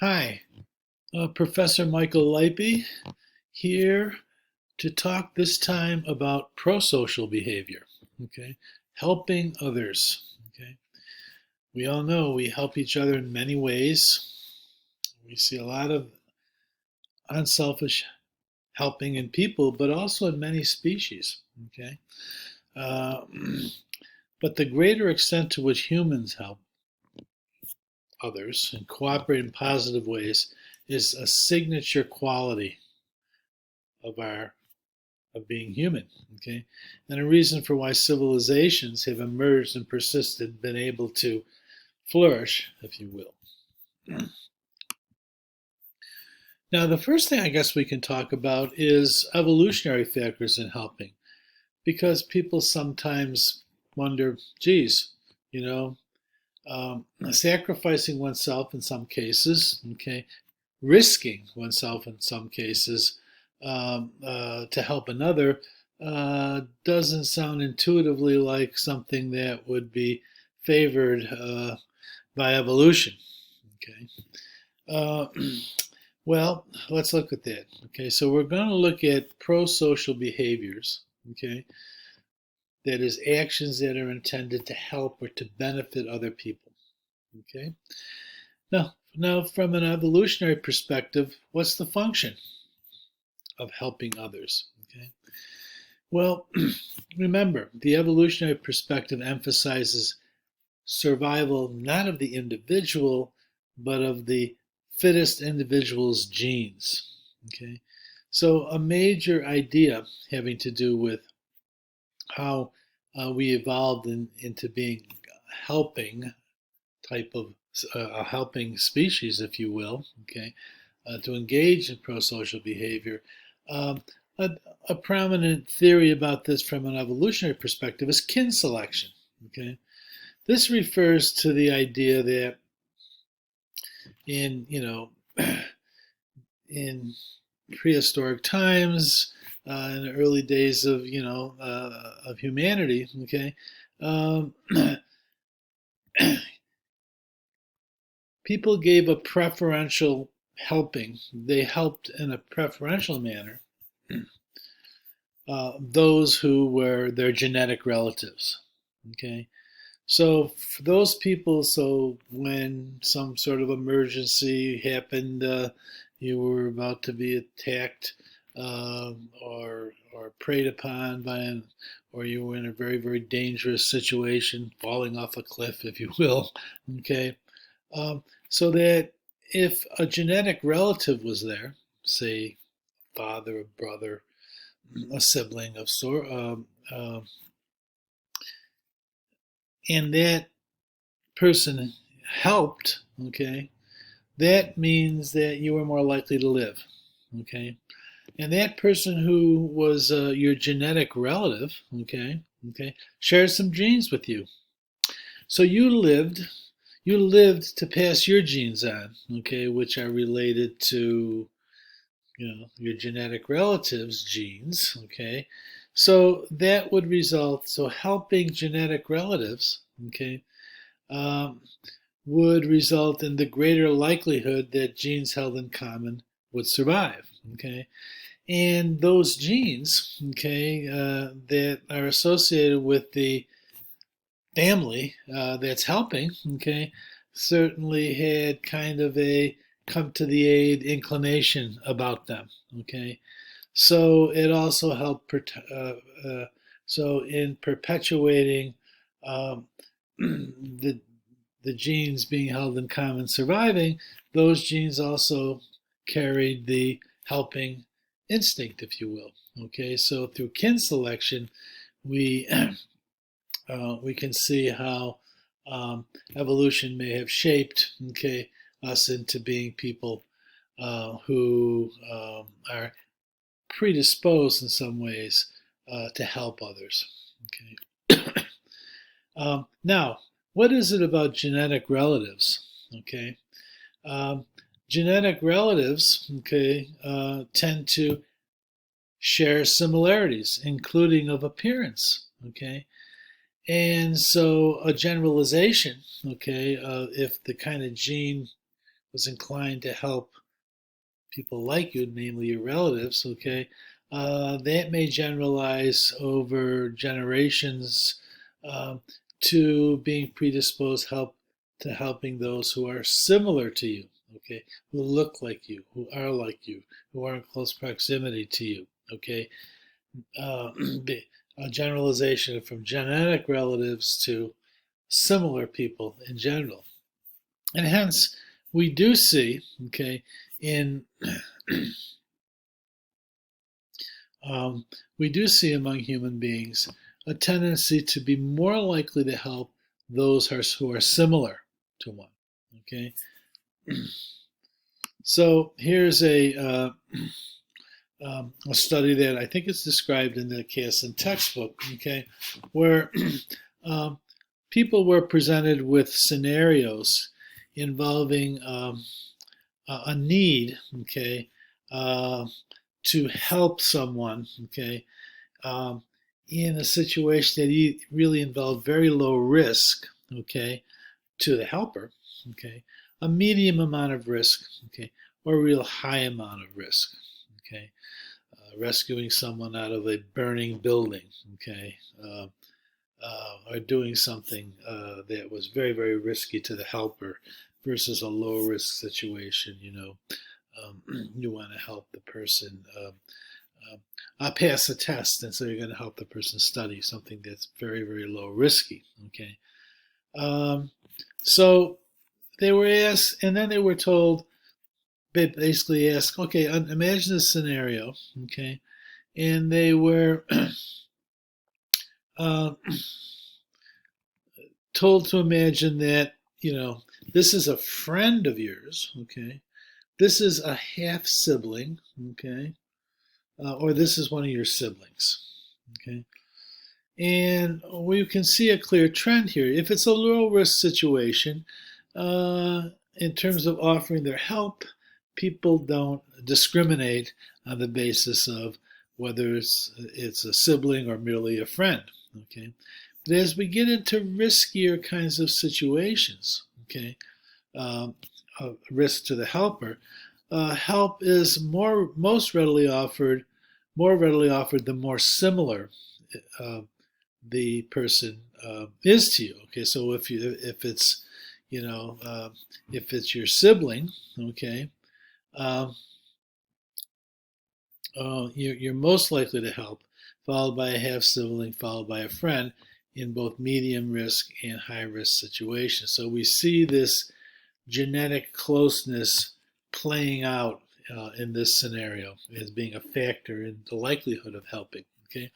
Hi, Professor Michael Leipe here to talk this time about prosocial behavior. Okay, helping others. Okay, we all know we help each other in many ways. We see a lot of unselfish helping in people, but also in many species. Okay, uh, but the greater extent to which humans help others and cooperate in positive ways is a signature quality of our of being human. Okay, and a reason for why civilizations have emerged and persisted, been able to flourish, if you will. Now, the first thing I guess we can talk about is evolutionary factors in helping, because people sometimes wonder, geez, you know, sacrificing oneself in some cases, okay, risking oneself in some cases to help another doesn't sound intuitively like something that would be favored by evolution. Okay. Uh, well, let's look at that. Okay, so we're going to look at pro-social behaviors. Okay, that is actions that are intended to help or to benefit other people. Okay. Now, from an evolutionary perspective, what's the function of helping others? Okay. Well, remember, the evolutionary perspective emphasizes survival not of the individual, but of the fittest individual's genes. Okay. So, a major idea having to do with how we evolved into being helping type of a helping species, if you will, okay, to engage in pro-social behavior. Um, a, a prominent theory about this from an evolutionary perspective is kin selection. Okay, this refers to the idea that in in prehistoric times, in the early days of of humanity, okay, um, people gave a preferential helping. They helped in a preferential manner those who were their genetic relatives. Okay, so for those people, so when some sort of emergency happened, you were about to be attacked or preyed upon by an, or you were in a very dangerous situation, falling off a cliff, if you will. Okay, so that if a genetic relative was there, say father, a brother, a sibling of sort, and that person helped, okay, that means that you are more likely to live, okay. And that person who was your genetic relative, okay, shares some genes with you. So you lived to pass your genes on, okay, which are related to your genetic relatives' genes, okay. So that would result, so helping genetic relatives, okay, um, would result in the greater likelihood that genes held in common would survive, okay. And those genes, okay, that are associated with the family that's helping, okay, certainly had kind of a come to the aid inclination about them, okay. So it also helped, so in perpetuating um, the the genes being held in common surviving, those genes also carried the helping instinct, if you will. Okay, so through kin selection, we we can see how evolution may have shaped, okay, us into being people who are predisposed in some ways to help others. Okay. Now, what is it about genetic relatives? Okay. Um, Genetic relatives, okay, tend to share similarities, including of appearance. Okay. And so a generalization, okay, if the kind of gene was inclined to help people like you, namely your relatives, okay, that may generalize over generations um, to being predisposed to helping those who are similar to you, okay, who look like you, who are like you, who are in close proximity to you, okay. Uh, a generalization from genetic relatives to similar people in general. And hence, we do see, okay, in um, we do see among human beings a tendency to be more likely to help those who are similar to one. Okay, so here's a study that I think is described in the Kasson textbook. Okay, where um, people were presented with scenarios involving a need. Okay. To help someone, okay, um, in a situation that really involved very low risk, okay, to the helper, okay, a medium amount of risk, okay, or a real high amount of risk, okay, rescuing someone out of a burning building, okay, or doing something that was very, very risky to the helper versus a low risk situation, you want to help the person pass a test, and so you're going to help the person study something that's very, very low risky. Okay, um, so they were asked, and then they were told, they basically asked, okay, imagine this scenario, okay, and they were uh, told to imagine that this is a friend of yours, okay, this is a half sibling, okay, or this is one of your siblings, okay. And we can see a clear trend here. If it's a low risk situation, in terms of offering their help, people don't discriminate on the basis of whether it's a sibling or merely a friend. Okay, but as we get into riskier kinds of situations, okay, risk to the helper, help is more readily offered the more similar uh, the person is to you. Okay, so if it's you know if it's your sibling, okay, um, you're most likely to help, followed by a half sibling, followed by a friend in both medium risk and high risk situations. So we see this genetic closeness playing out in this scenario as being a factor in the likelihood of helping. Okay,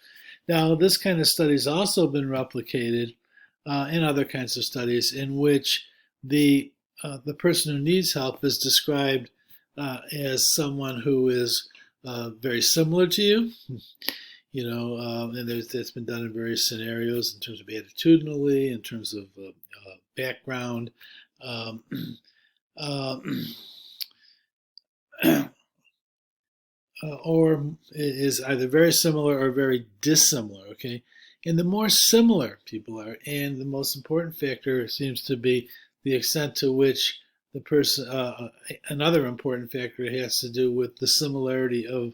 now this kind of study has also been replicated in other kinds of studies in which the person who needs help is described as someone who is very similar to you, and that's been done in various scenarios in terms of attitudinally, in terms of background. Um, uh, or is either very similar or very dissimilar. Okay, and the more similar people are, and the most important factor seems to be the extent to which the person. Another important factor has to do with the similarity of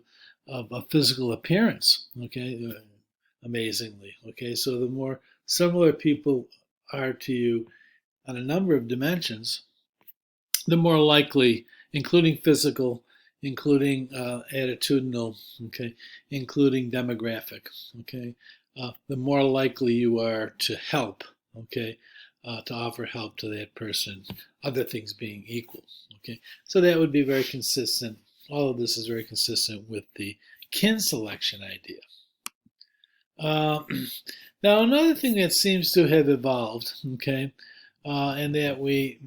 a physical appearance. Okay, amazingly. Okay, so the more similar people are to you on a number of dimensions, the more likely, including physical, including attitudinal, okay, including demographic, okay, the more likely you are to help, okay, to offer help to that person, other things being equal, okay. So that would be very consistent. All of this is very consistent with the kin selection idea. Uh, Now, another thing that seems to have evolved, okay, and that we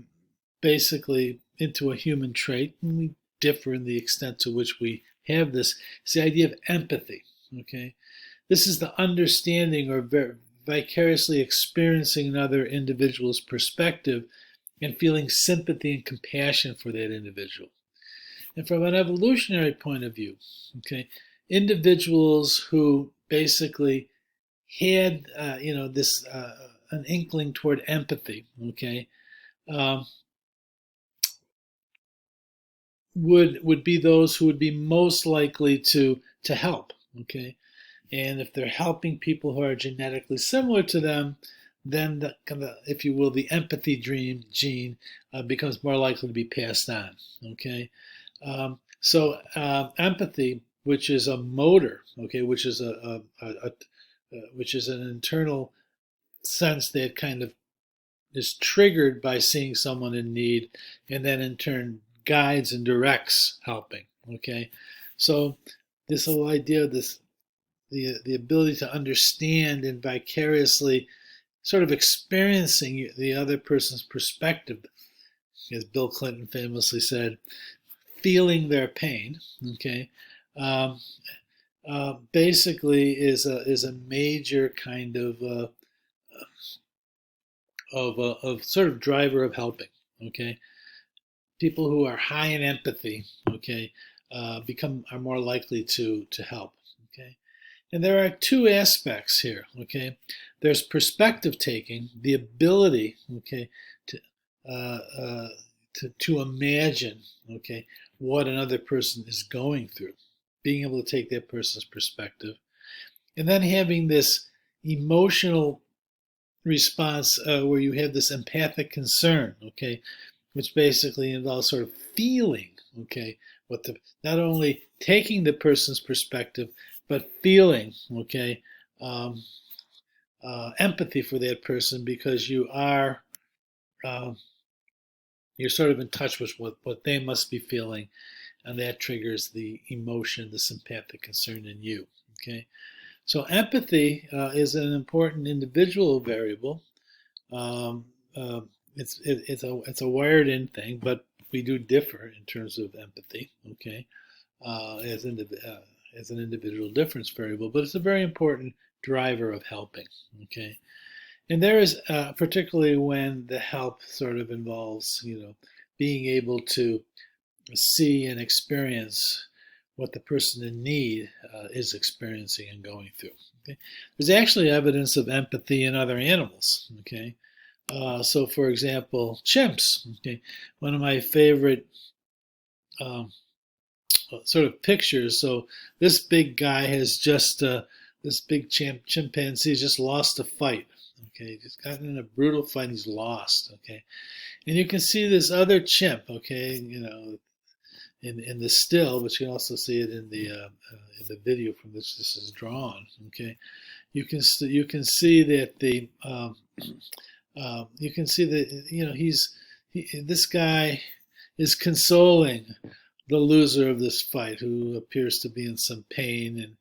basically into a human trait, and we differ in the extent to which we have this, is the idea of empathy, okay? This is the understanding or vicariously experiencing another individual's perspective and feeling sympathy and compassion for that individual. And from an evolutionary point of view, okay, individuals who basically had this an inkling toward empathy, okay, um, would be those who would be most likely to help. Okay, and if they're helping people who are genetically similar to them, then if you will, the empathy dream gene becomes more likely to be passed on. Okay, so empathy, which is a motor, okay, which is which is an internal sense that kind of is triggered by seeing someone in need, and then in turn guides and directs helping. Okay, so this whole idea of this the ability to understand and vicariously sort of experiencing the other person's perspective, as Bill Clinton famously said, feeling their pain. Okay, um, basically is a major kind of sort of driver of helping. Okay, people who are high in empathy, okay, are more likely to help. Okay, and there are two aspects here. Okay, there's perspective taking, the ability, okay, to uh, uh, to imagine, okay, what another person is going through, being able to take that person's perspective, and then having this emotional response where you have this empathic concern, okay, which basically involves sort of feeling, okay, what the not only taking the person's perspective, but feeling, okay, um, empathy for that person because uh, you're sort of in touch with what they must be feeling, and that triggers the emotion, the sympathetic concern in you. Okay, so empathy is an important individual variable. Um, uh, it's a wired-in thing, but we do differ in terms of empathy. Okay, as as an individual difference variable, but it's a very important driver of helping. Okay, and there is particularly when the help sort of involves, being able to see and experience what the person in need is experiencing and going through. Okay? There's actually evidence of empathy in other animals. Okay, so for example, chimps. Okay, one of my favorite um, sort of pictures. So this big guy has just this big chimpanzee has just lost a fight. Okay, he's gotten in a brutal fight. He's lost. Okay, and you can see this other chimp. Okay, in the still, but you can also see it in the video from which this is drawn. Okay, you can see that you can see that this guy is consoling the loser of this fight, who appears to be in some pain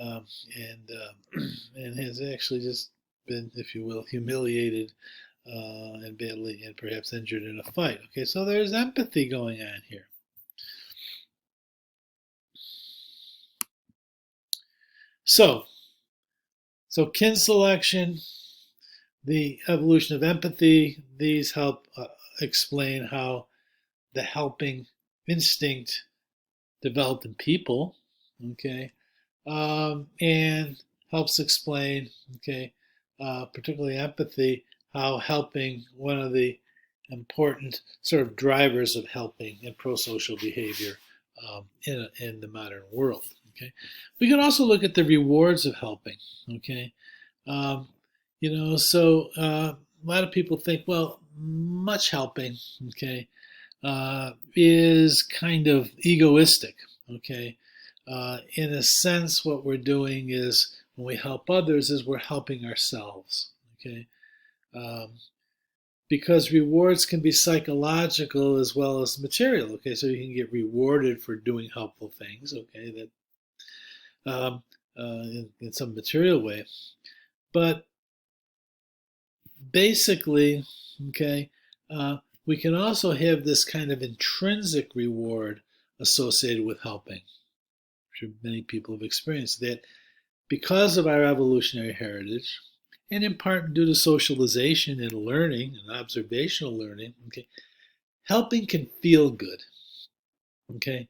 um, and has actually just been, if you will, humiliated and badly and perhaps injured in a fight. Okay, so there's empathy going on here. So kin selection, the evolution of empathy, these help explain how the helping instinct developed in people, okay, and helps explain, okay, particularly empathy, how helping, one of the important sort of drivers of helping and pro-social behavior in the modern world. Okay, we can also look at the rewards of helping. Okay, um, so a lot of people think, well, much helping, okay, is kind of egoistic. Okay, in a sense, what we're doing is when we help others, is we're helping ourselves. Okay, um, because rewards can be psychological as well as material. Okay, so you can get rewarded for doing helpful things. Okay, that in some material way, but basically, okay, uh, we can also have this kind of intrinsic reward associated with helping. I'm sure many people have experienced that because of our evolutionary heritage, and in part due to socialization and learning and observational learning, okay, helping can feel good, okay,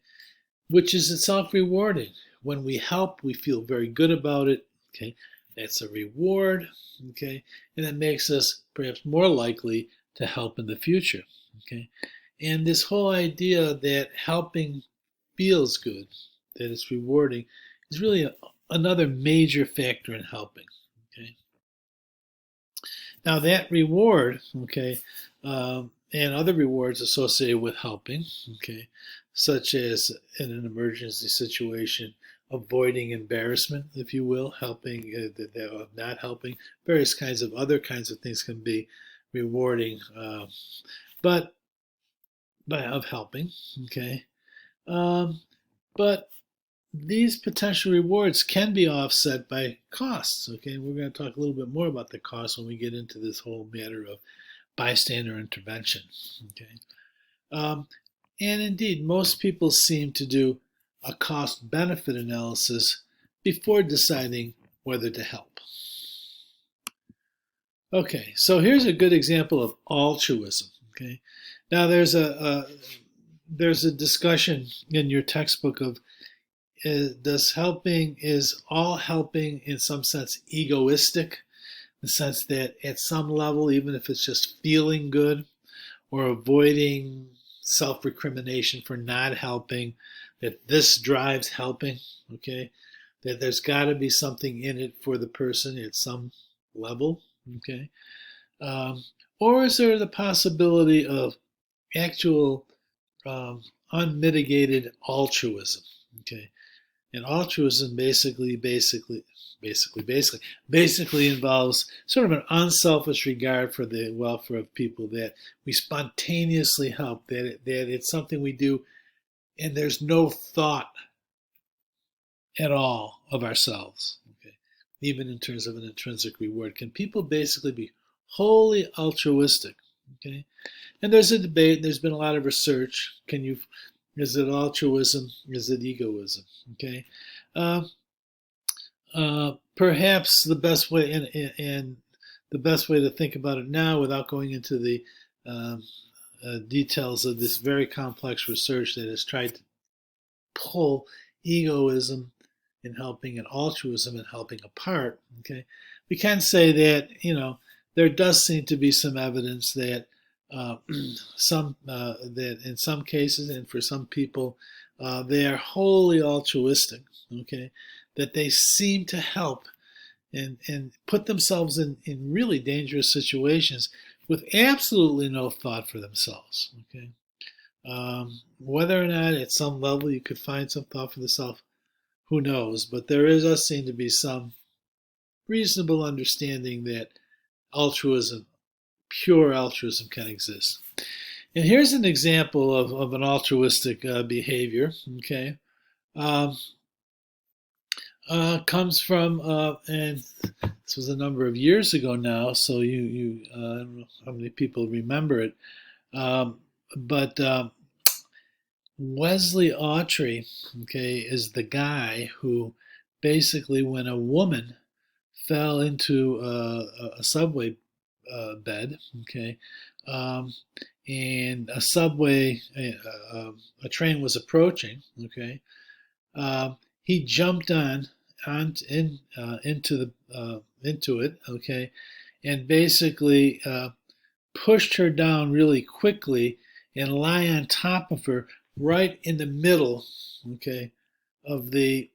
which is itself rewarding. When we help, we feel very good about it, okay, that's a reward, okay, and it makes us perhaps more likely to help in the future, okay, And this whole idea that helping feels good, that it's rewarding, is really another major factor in helping. Okay. Now that reward, okay, and other rewards associated with helping, okay, such as in an emergency situation, avoiding embarrassment, if you will, helping, not helping, various kinds of other kinds of things can be rewarding, but of helping, okay. But these potential rewards can be offset by costs. Okay, we're going to talk a little bit more about the costs when we get into this whole matter of bystander intervention. Okay, and indeed, most people seem to do a cost-benefit analysis before deciding whether to help. Okay, so here's a good example of altruism. Okay, now there's a discussion in your textbook of is all helping in some sense egoistic, in the sense that at some level, even if it's just feeling good or avoiding self-recrimination for not helping, that this drives helping, okay, that there's got to be something in it for the person at some level, okay, or is there the possibility of actual unmitigated altruism, okay? And altruism basically involves sort of an unselfish regard for the welfare of people, that we spontaneously help, that it's something we do and there's no thought at all of ourselves, okay? Even in terms of an intrinsic reward. Can people basically be wholly altruistic, okay? And there's a debate, there's been a lot of research. Is it altruism? Is it egoism? Okay. Perhaps the best way, and the best way to think about it now, without going into the details of this very complex research that has tried to pull egoism in helping and altruism in helping apart. Okay, we can say that there does seem to be some evidence that that in some cases and for some people they are wholly altruistic, okay, that they seem to help and put themselves in really dangerous situations with absolutely no thought for themselves, okay. Whether or not at some level you could find some thought for the self, who knows, but does seem to be some reasonable understanding that altruism, pure altruism, can exist. And here's an example of an altruistic behavior, okay. Comes from, and this was a number of years ago now, so I don't know how many people remember it, but Wesley Autry, okay, is the guy who basically, when a woman fell into a subway bed, okay, and a train was approaching, okay, he jumped into it, okay, and basically pushed her down really quickly and lie on top of her right in the middle, okay, of the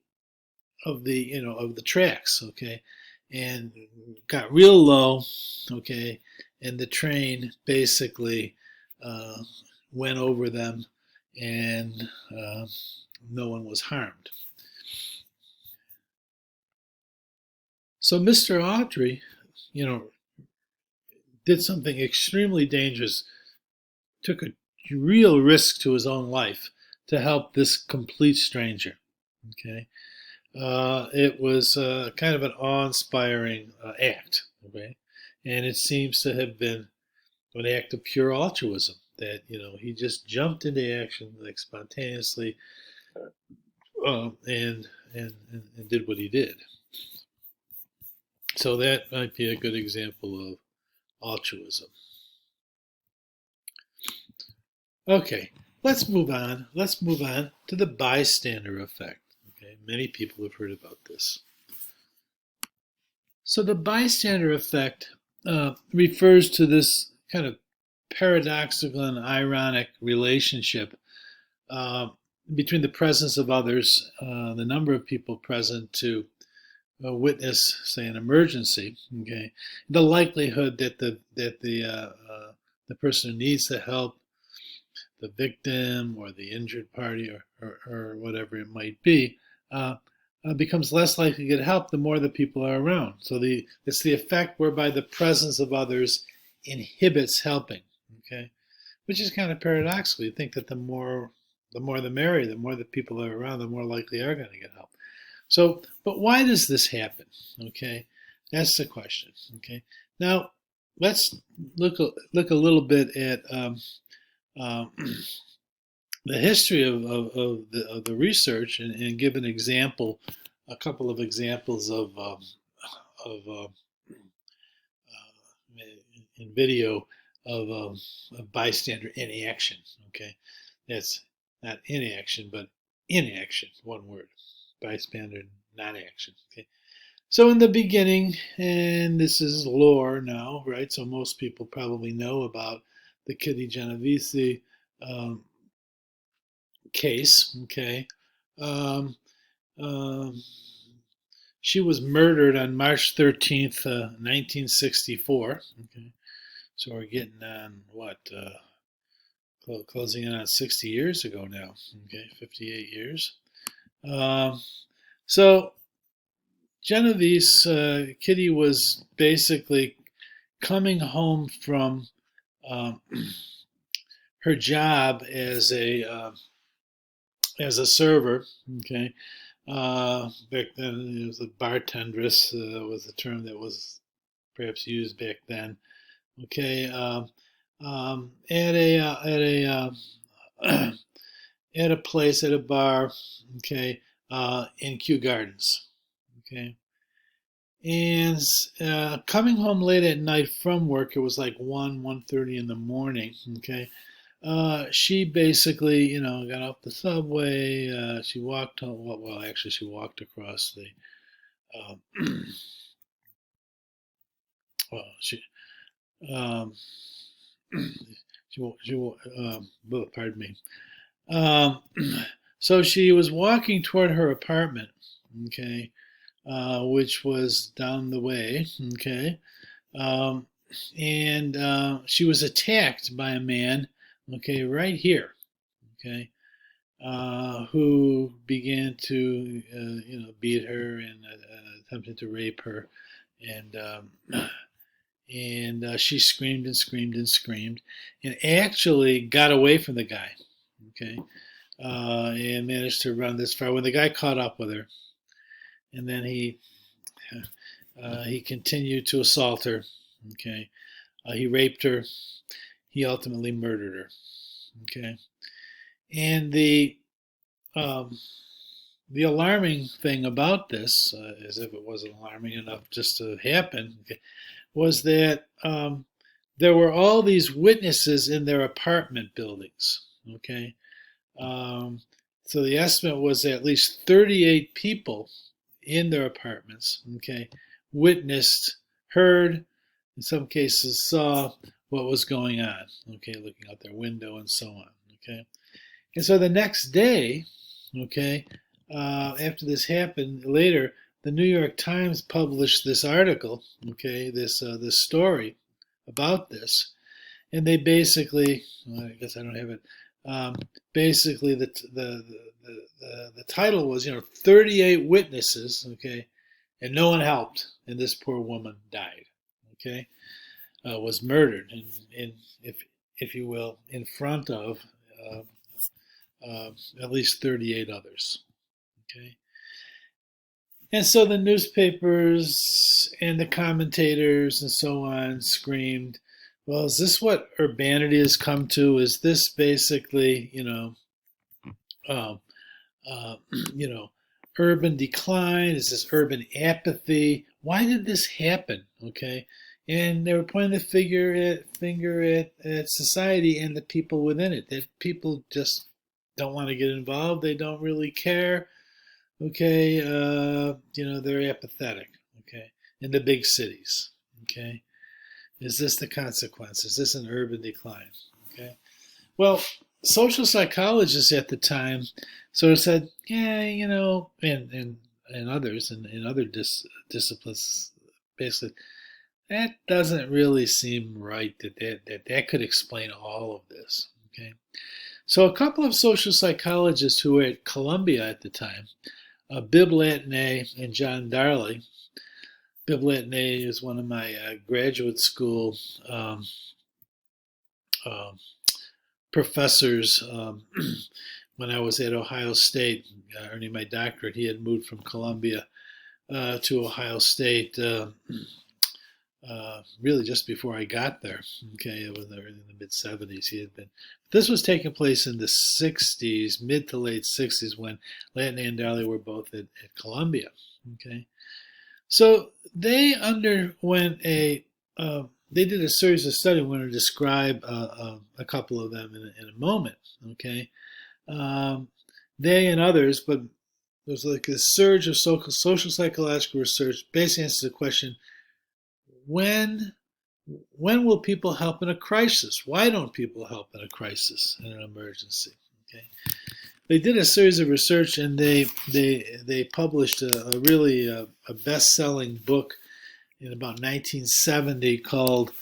tracks, okay, and got real low, okay, and the train basically went over them, and no one was harmed. So Mr. Autry, did something extremely dangerous, took a real risk to his own life to help this complete stranger, okay. It was kind of an awe-inspiring act, okay, and it seems to have been an act of pure altruism, that he just jumped into action like spontaneously, and did what he did. So that might be a good example of altruism. Okay, let's move on. Let's move on to the bystander effect. Okay, many people have heard about this. So the bystander effect refers to this kind of paradoxical and ironic relationship uh, between the presence of others, the number of people present to witness, say, an emergency, okay, the likelihood that the person who needs the help, the victim or the injured party or whatever it might be, uh, becomes less likely to get help the more the people are around. So it's the effect whereby the presence of others inhibits helping. Okay, which is kind of paradoxical. You think that the merrier, the more the people are around, the more likely are going to get help. So, but why does this happen? Okay, that's the question. Okay, now let's look a little bit at um, the history of the research and give an example, a couple of examples of in video of bystander inaction. Okay, that's not inaction, but inaction. One word, bystander non-action. Okay. So in the beginning, and this is lore now, right? So most people probably know about the Kitty Genovese um, case. Okay, um, um, she was murdered on March 13th, 1964. Okay, so we're getting on what closing in on 60 years ago now. Okay, 58 years. Um, so Genovese Kitty was basically coming home from um, her job as a server. Okay, back then it was a bartendress was the term that was perhaps used back then. Okay, at a place at a bar. Okay, in Kew Gardens. Okay, and coming home late at night from work, it was like 1:30 in the morning. Okay, she basically, got off the subway. She walked home. Well, actually, she walked across the. Uh, well, um, pardon me. Um, so she was walking toward her apartment. Okay, which was down the way. Okay, um, and she was attacked by a man. Okay, right here. Okay, who began to beat her and attempted to rape her, and she screamed and screamed and screamed, and actually got away from the guy. Okay, and managed to run this far when the guy caught up with her, and then he continued to assault her. Okay, he raped her. He ultimately murdered her. Okay, and um, the alarming thing about this, as if it wasn't alarming enough just to happen, okay, was that there were all these witnesses in their apartment buildings. Okay, um, so the estimate was at least 38 people in their apartments. Okay, witnessed, heard, in some cases saw what was going on. Okay, looking out their window and so on. Okay, and so the next day, okay, after this happened, later the New York Times published this article, okay, this story about this, and they basically, well, I guess I don't have it. Basically, the title was 38 witnesses, okay, and no one helped, and this poor woman died, okay, was murdered, and if you will, in front of uh, at least 38 others. Okay. And so the newspapers and the commentators and so on screamed, well, is this what urbanity has come to? Is this basically, um, uh, you know, urban decline? Is this urban apathy? Why did this happen? Okay. And they were pointing the finger at society and the people within it. That people just don't want to get involved. They don't really care. Okay, they're apathetic. Okay, in the big cities. Okay, Is this the consequence? Is this an urban decline? Okay. Well, social psychologists at the time sort of said, yeah, and others in other disciplines, basically, that doesn't really seem right that could explain all of this. Okay. So a couple of social psychologists who were at Columbia at the time, Bibb Latané and John Darley. Bibb Latané is one of my graduate school uh, professors. When I was at Ohio State earning my doctorate, he had moved from Columbia to Ohio State really just before I got there. Okay, it was in the mid 70s. He had been. This was taking place in the 60s, mid to late 60s, when Latané and Darley were both at Columbia. Okay, so they underwent they did a series of studies. I'm going to describe a couple of them in a moment. Okay, they and others, but there's like a surge of social psychological research basically answers the question: when will people help in a crisis? Why don't people help in a crisis, in an emergency? Okay, they did a series of research, and they published a really a best-selling book in about 1970 called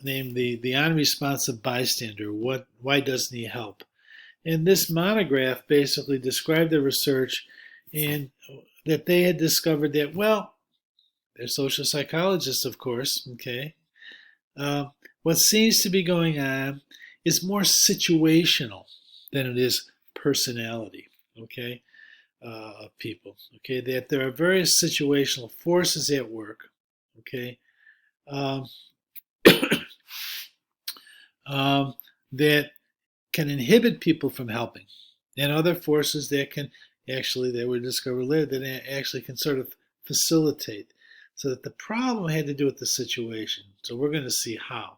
named the Unresponsive Bystander. Why doesn't he help? And this monograph basically described the research and that they had discovered that, well, they're social psychologists, of course, okay. What seems to be going on is more situational than it is personality, okay, of people, okay, that there are various situational forces at work, okay, um, that can inhibit people from helping, and other forces that can actually, they were discovered later, that actually can sort of facilitate. So that the problem had to do with the situation. So we're going to see how.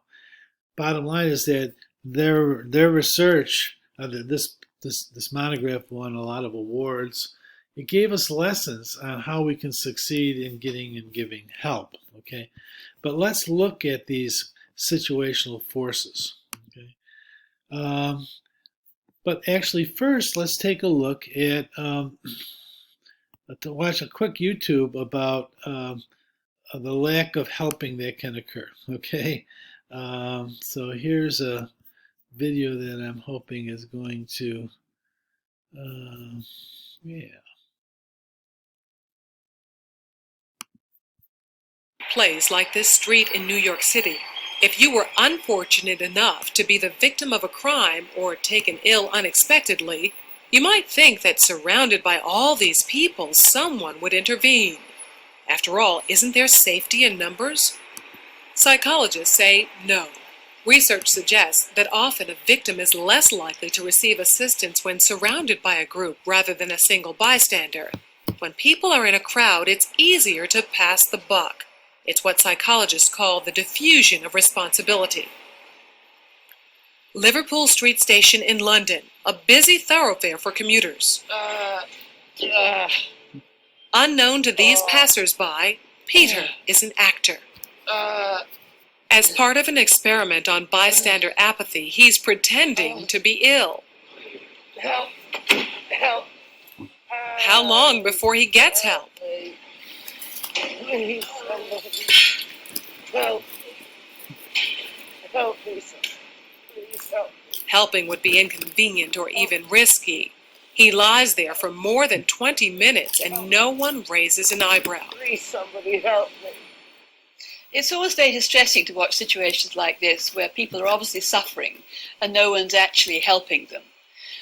Bottom line is that their research, this monograph won a lot of awards. It gave us lessons on how we can succeed in getting and giving help. Okay, but let's look at these situational forces. Okay, but actually first let's take a look at to watch a quick YouTube about the lack of helping that can occur. Okay, so here's a video that I'm hoping is going to, yeah. Place like this street in New York City, if you were unfortunate enough to be the victim of a crime or taken ill unexpectedly, you might think that surrounded by all these people, someone would intervene. After all, isn't there safety in numbers? Psychologists say no. Research suggests that often a victim is less likely to receive assistance when surrounded by a group rather than a single bystander. When people are in a crowd, it's easier to pass the buck. It's what psychologists call the diffusion of responsibility. Liverpool Street Station in London, a busy thoroughfare for commuters. Unknown to these passers-by, Peter is an actor. As part of an experiment on bystander apathy, he's pretending to be ill. Help! Help! How long before he gets help? Please, somebody. Help! Help me, somebody. Please help me. Helping would be inconvenient or even risky. He lies there for more than 20 minutes and no one raises an eyebrow. Please, somebody help me. It's always very distressing to watch situations like this where people are obviously suffering and no one's actually helping them.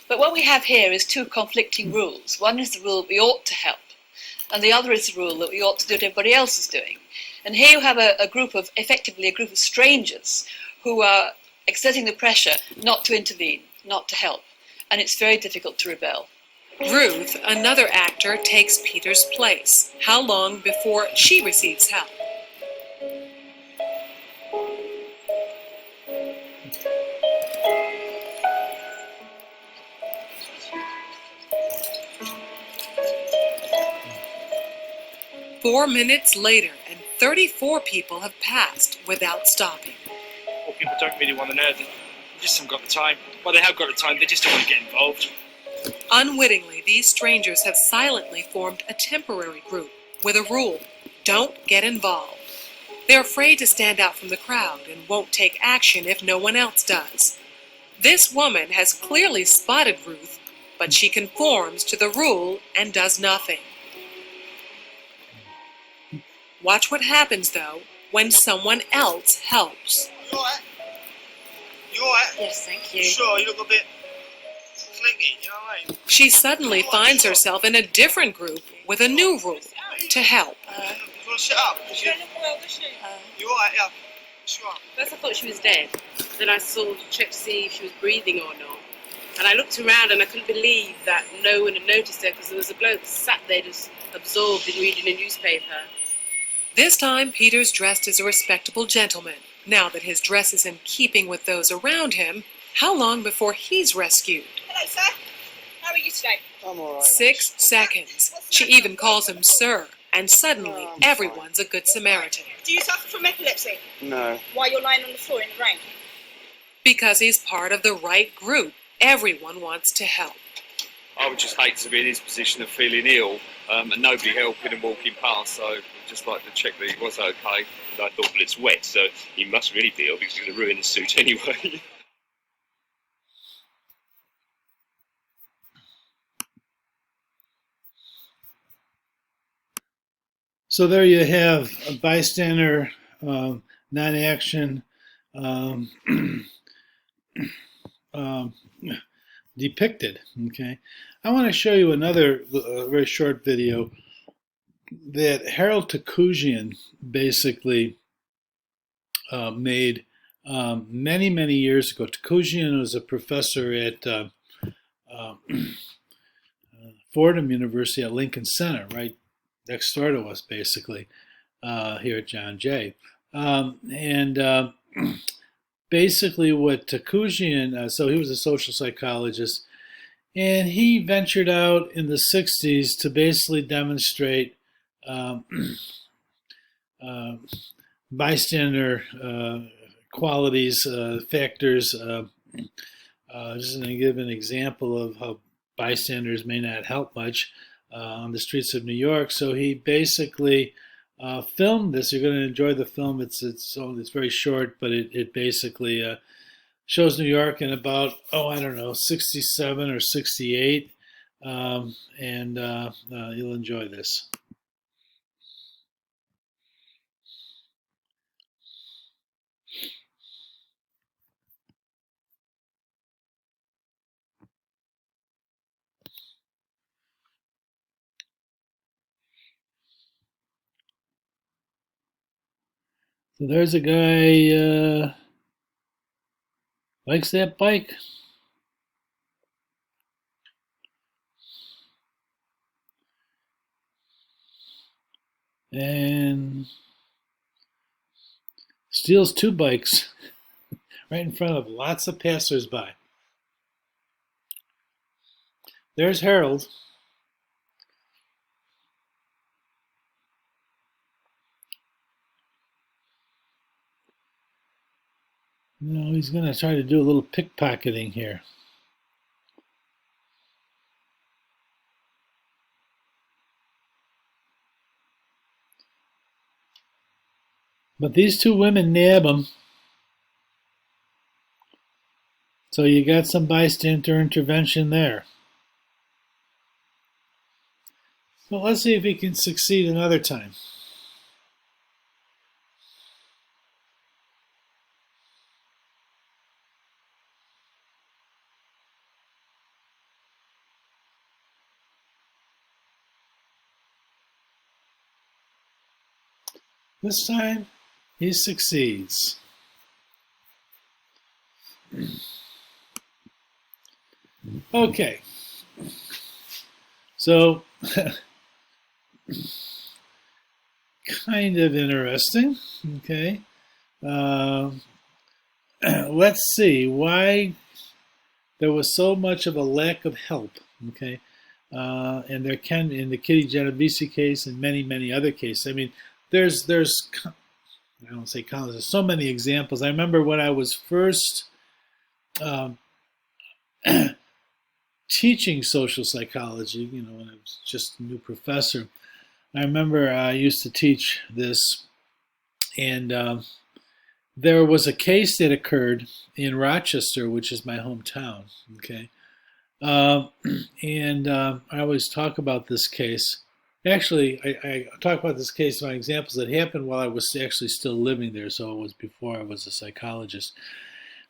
But what we have here is two conflicting rules. One is the rule that we ought to help, and the other is the rule that we ought to do what everybody else is doing. And here you have effectively a group of strangers who are exerting the pressure not to intervene, not to help. And it's very difficult to rebel. Ruth, another actor, takes Peter's place. How long before she receives help? "4 minutes later, and 34 people have passed without stopping. Well, people don't really want to know. They just haven't got the time. Well, they have got the time, they just don't want to get involved. Unwittingly, these strangers have silently formed a temporary group with a rule: don't get involved. They're afraid to stand out from the crowd and won't take action if no one else does. This woman has clearly spotted Ruth, but she conforms to the rule and does nothing. Watch what happens, though, when someone else helps. You alright? You alright? Yes, thank you. Sure, you look a bit clingy, you know what I mean? She suddenly finds herself in a different group with a new rule: to help. You want to sit up? You alright, yeah? Sure. First I thought she was dead. Then I sort of checked to see if she was breathing or not. And I looked around and I couldn't believe that no one had noticed her, because there was a bloke sat there just absorbed in reading a newspaper. This time, Peter's dressed as a respectable gentleman. Now that his dress is in keeping with those around him, how long before he's rescued? Hello, sir. How are you today? I'm alright. 6 seconds. She even calls him sir, and suddenly everyone's a good Samaritan. Do you suffer from epilepsy? No. Why you're lying on the floor in the rain? Because he's part of the right group. Everyone wants to help. I would just hate to be in his position of feeling ill and nobody helping and walking past, so I'd just like to check that he was okay. I thought, well, it's wet, so he must really be ill because he's going to ruin the suit anyway. So there you have a bystander non-action depicted. Okay, I want to show you another very short video that Harold Tacougian basically made many years ago. Tacougian was a professor at Fordham University at Lincoln Center, right next door to us, basically, here at John Jay. Basically what Tacougian, so he was a social psychologist, and he ventured out in the 60s to basically demonstrate bystander qualities, factors. Just going to give an example of how bystanders may not help much on the streets of New York. So he basically filmed this. You're going to enjoy the film. It's very short, but it basically shows New York in about, I don't know, 67 or 68, and you'll enjoy this. So there's a guy likes that bike. And steals 2 bikes right in front of lots of passersby. There's Harold. He's going to try to do a little pickpocketing here. But these 2 women nab him. So you got some bystander intervention there. So let's see if he can succeed another time. This time, he succeeds. Okay. So, kind of interesting. Okay. Let's see why there was so much of a lack of help. Okay. And there can, in the Kitty Genovese case and many other cases. I mean, there's I don't say countless. There's so many examples. I remember when I was first um, teaching social psychology, when I was just a new professor. I remember I used to teach this, and there was a case that occurred in Rochester, which is my hometown. Okay, and I always talk about this case. Actually, I talk about this case by examples that happened while I was actually still living there, so it was before I was a psychologist.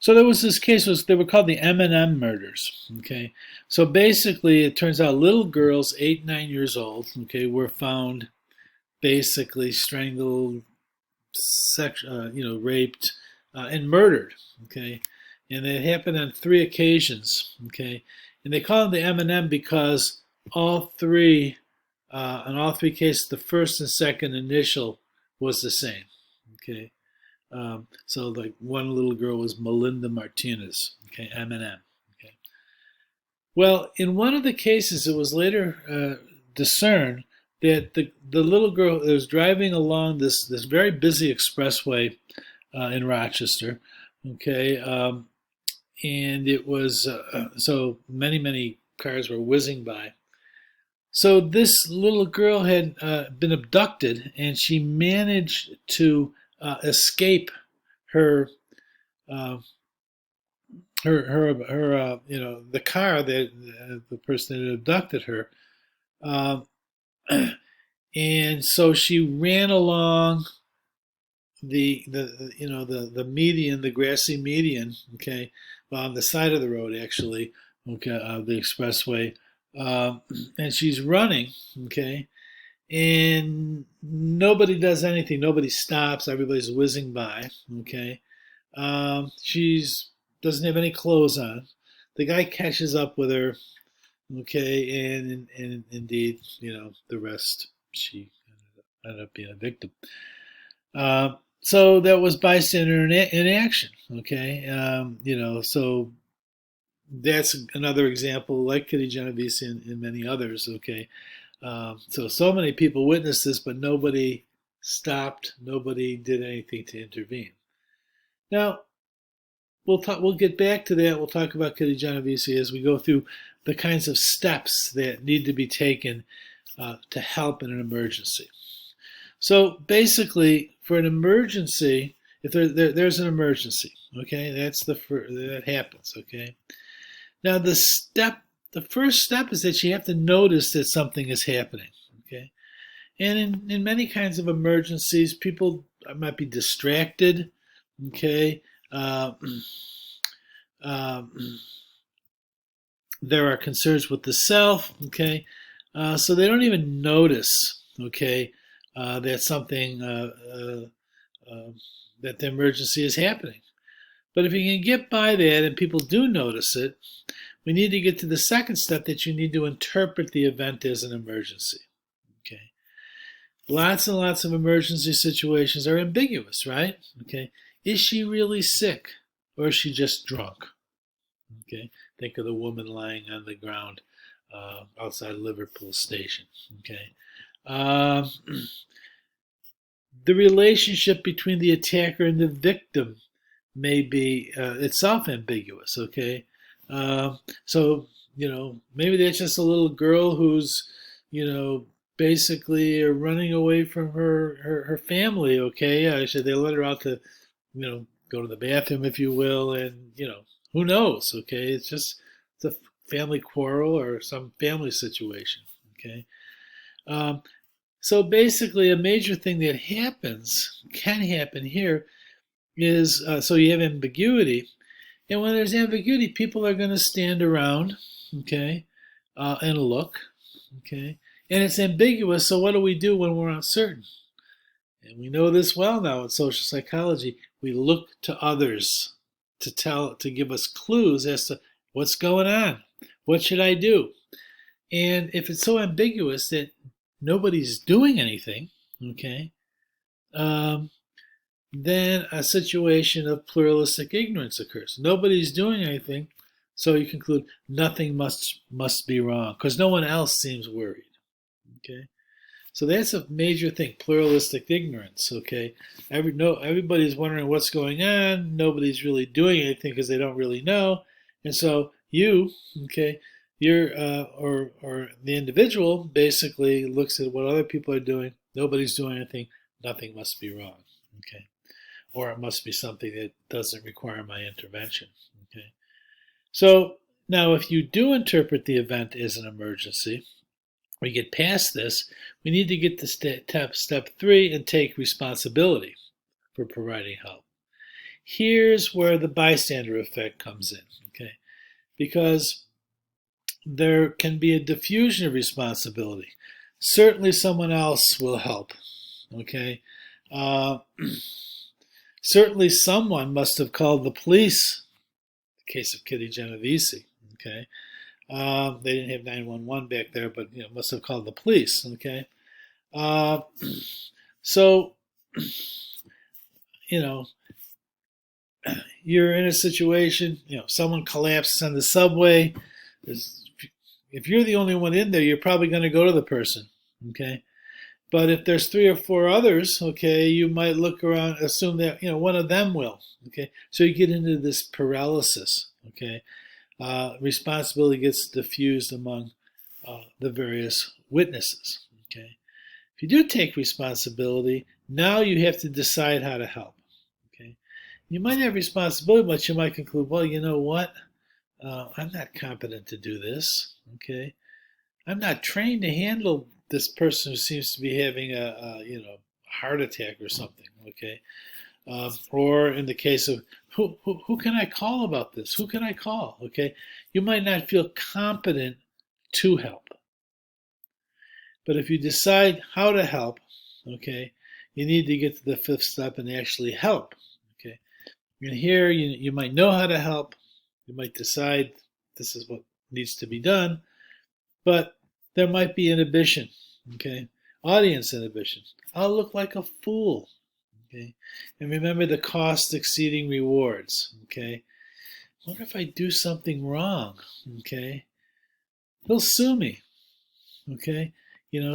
So there was this case, they were called the M&M murders. Okay, so basically, it turns out little girls, 8, 9 years old, okay, were found basically strangled, raped, and murdered. Okay, and it happened on 3 occasions. Okay, and they call them the M&M because all three, in all 3 cases, the first and second initial was the same. Okay. So like one little girl was Melinda Martinez, okay, M&M. Okay. Well, in one of the cases, it was later discerned that the little girl was driving along this very busy expressway in Rochester, okay, and it was so many cars were whizzing by. So this little girl had been abducted, and she managed to escape her the car that the person that abducted her, and so she ran along the median, the grassy median, okay, on the side of the road actually, okay, the expressway, and she's running, okay. And nobody does anything. Nobody stops. Everybody's whizzing by. Okay, she doesn't have any clothes on. The guy catches up with her. Okay, and indeed, the rest. She ended up being a victim. So that was bystander in action. Okay, so that's another example, like Kitty Genovese and many others. Okay. So many people witnessed this, but nobody stopped. Nobody did anything to intervene. Now, we'll get back to that. We'll talk about Kitty Genovese as we go through the kinds of steps that need to be taken to help in an emergency. So basically, for an emergency, if there's an emergency, okay, that happens, okay. Now the first step is that you have to notice that something is happening, okay? And in many kinds of emergencies, people might be distracted, okay? There are concerns with the self, okay? So they don't even notice, okay, that something, that the emergency is happening. But if you can get by that and people do notice it, we need to get to the second step, that you need to interpret the event as an emergency. Okay. Lots and lots of emergency situations are ambiguous, right? Okay. Is she really sick, or is she just drunk? Okay. Think of the woman lying on the ground outside Liverpool Station. Okay. The relationship between the attacker and the victim may be itself ambiguous. Okay. So, maybe that's just a little girl who's, basically running away from her family, okay? They let her out to, go to the bathroom, if you will, and, who knows, okay? It's a family quarrel or some family situation, okay? So basically, a major thing that can happen here is, so you have ambiguity. And when there's ambiguity, people are going to stand around, okay, and look, okay. And it's ambiguous, so what do we do when we're uncertain? And we know this well now in social psychology. We look to others to give us clues as to what's going on. What should I do? And if it's so ambiguous that nobody's doing anything, okay, then a situation of pluralistic ignorance occurs. Nobody's doing anything, so you conclude nothing must be wrong because no one else seems worried. Okay, So that's a major thing, pluralistic ignorance, okay? Everybody's wondering what's going on. Nobody's really doing anything because they don't really know. And so you, okay, you're, or the individual basically looks at what other people are doing. Nobody's doing anything. Nothing must be wrong, okay? Or it must be something that doesn't require my intervention, okay? So now if you do interpret the event as an emergency, we get past this, we need to get to step 3 and take responsibility for providing help. Here's where the bystander effect comes in, okay? Because there can be a diffusion of responsibility. Certainly someone else will help, okay? Certainly someone must have called the police, the case of Kitty Genovese, okay? They didn't have 911 back there, but must have called the police, okay? So, you're in a situation, someone collapses on the subway. If you're the only one in there, you're probably going to go to the person, okay? But if there's 3 or 4 others, okay, you might look around, assume that, one of them will, okay? So you get into this paralysis, okay? Responsibility gets diffused among the various witnesses, okay? If you do take responsibility, now you have to decide how to help, okay? You might have responsibility, but you might conclude, well, you know what? I'm not competent to do this, okay? I'm not trained to handle this person who seems to be having a heart attack or something, okay? Or in the case of who can I call about this? Who can I call? Okay, you might not feel competent to help, but if you decide how to help, okay, you need to get to the 5th step and actually help. Okay, and here you might know how to help. You might decide this is what needs to be done, but there might be inhibition. Okay, audience inhibition. I'll look like a fool. Okay, and remember the cost exceeding rewards. Okay, what if I do something wrong? Okay, he'll sue me. Okay,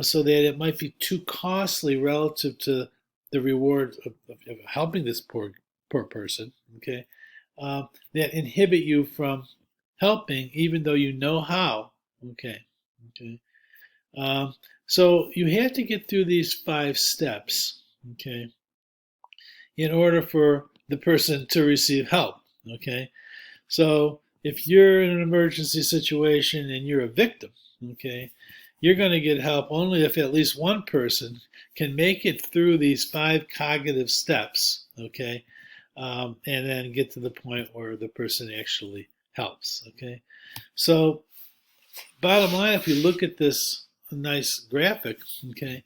so that it might be too costly relative to the reward of helping this poor person. Okay, that inhibit you from helping, even though you know how. Okay. So you have to get through these 5 steps. Okay. In order for the person to receive help, okay? So if you're in an emergency situation and you're a victim, okay, you're going to get help only if at least one person can make it through these 5 cognitive steps, okay, and then get to the point where the person actually helps, okay? So bottom line, if you look at this nice graphic, okay,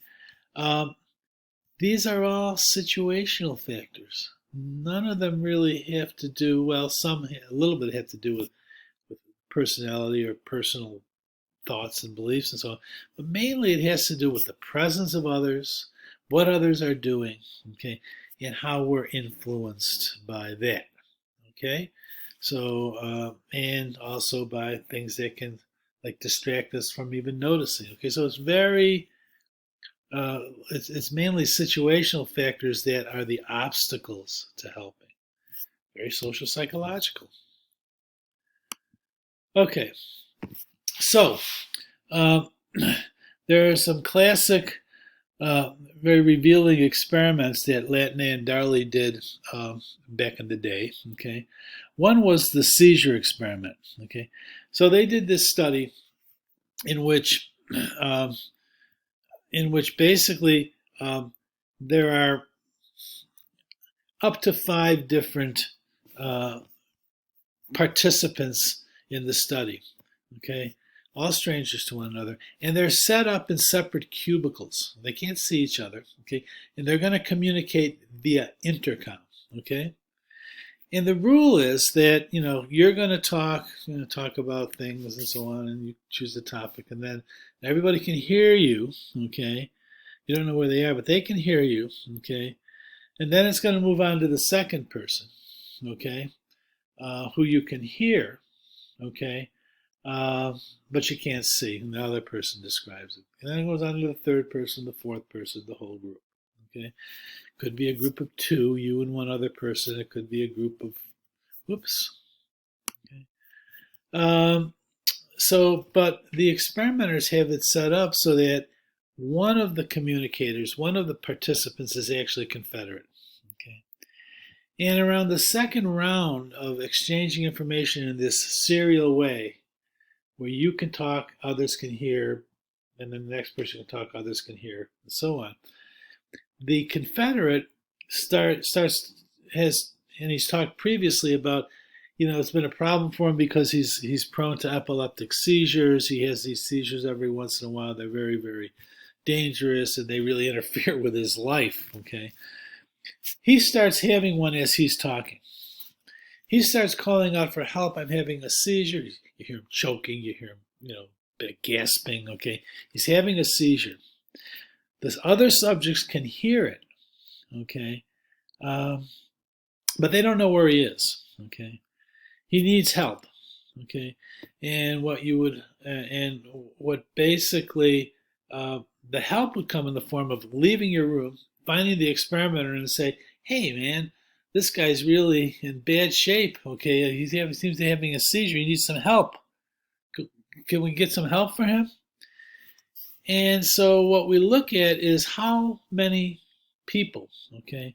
these are all situational factors. None of them really have to do, well, some a little bit have to do with personality or personal thoughts and beliefs and so on. But mainly it has to do with the presence of others, what others are doing, okay, and how we're influenced by that, okay? So, and also by things that can distract us from even noticing, okay? So it's very... it's mainly situational factors that are the obstacles to helping. Very social psychological. Okay, so there are some classic, very revealing experiments that Latney and Darley did back in the day. Okay, one was the seizure experiment. Okay, so they did this study in which basically there are up to 5 different participants in the study, okay? All strangers to one another, and they're set up in separate cubicles. They can't see each other, okay? And they're going to communicate via intercom, okay? And the rule is that, you're going to talk about things and so on, and you choose the topic, and then everybody can hear you, okay? You don't know where they are, but they can hear you, okay? And then it's going to move on to the second person, okay, who you can hear, okay? but you can't see. And the other person describes it. And then it goes on to the third person, the fourth person, the whole group. Okay, could be a group of two, you and one other person. It could be a group of, whoops. Okay. But the experimenters have it set up so that one of the communicators, one of the participants is actually Confederate. Okay. And around the second round of exchanging information in this serial way, where you can talk, others can hear, and then the next person can talk, others can hear, and so on. The Confederate and he's talked previously about, it's been a problem for him because he's prone to epileptic seizures. He has these seizures every once in a while. They're very, very dangerous, and they really interfere with his life. Okay, he starts having one as he's talking. He starts calling out for help. I'm having a seizure. You hear him choking. You hear him, a bit of gasping. Okay, he's having a seizure. The other subjects can hear it. Okay, but they don't know where he is. Okay, he needs help. Okay, and what basically the help would come in the form of leaving your room, finding the experimenter, and say, "Hey, man, this guy's really in bad shape. Okay, he seems to be having a seizure. He needs some help. Can we get some help for him?" And so what we look at is how many people, okay,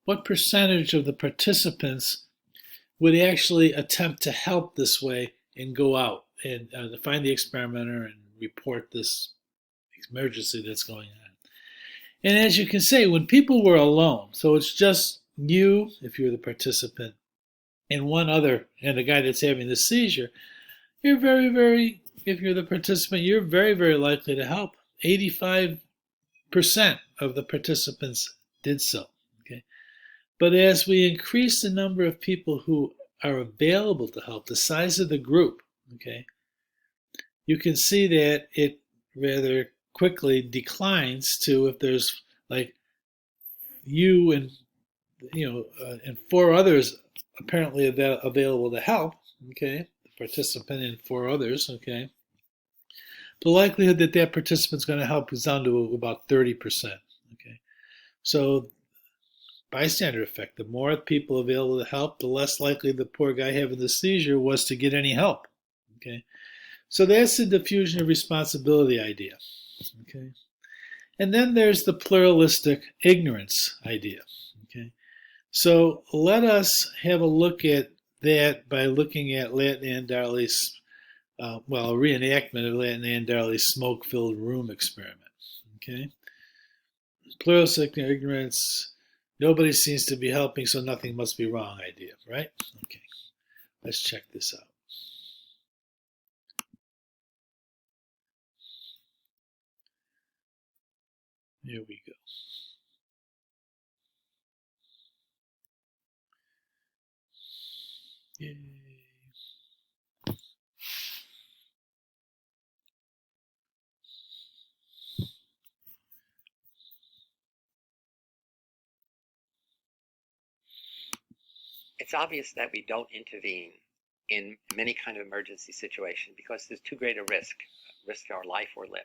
what percentage of the participants would actually attempt to help this way and go out and find the experimenter and report this emergency that's going on. And as you can see, when people were alone, so it's just you, if you're the participant, and one other, and the guy that's having the seizure, you're if you're the participant, you're very, very likely to help. 85% of the participants did so. Okay, but as we increase the number of people who are available to help, the size of the group, okay, you can see that it rather quickly declines to, if there's like you and and four others apparently available to help, okay, the participant and four others, okay, the likelihood that that participant's going to help is down to about 30%. Okay, so bystander effect. The more people available to help, the less likely the poor guy having the seizure was to get any help. Okay, so that's the diffusion of responsibility idea. Okay, and then there's the pluralistic ignorance idea. Okay, so let us have a look at that by looking at Lattin and Darley's, a reenactment of Lattin and Darley's smoke-filled room experiment. Okay, pluralistic ignorance. Nobody seems to be helping, so nothing must be wrong idea, right? Okay, let's check this out. Here we go. Yay. It's obvious that we don't intervene in many kind of emergency situation because there's too great a risk our life or limb.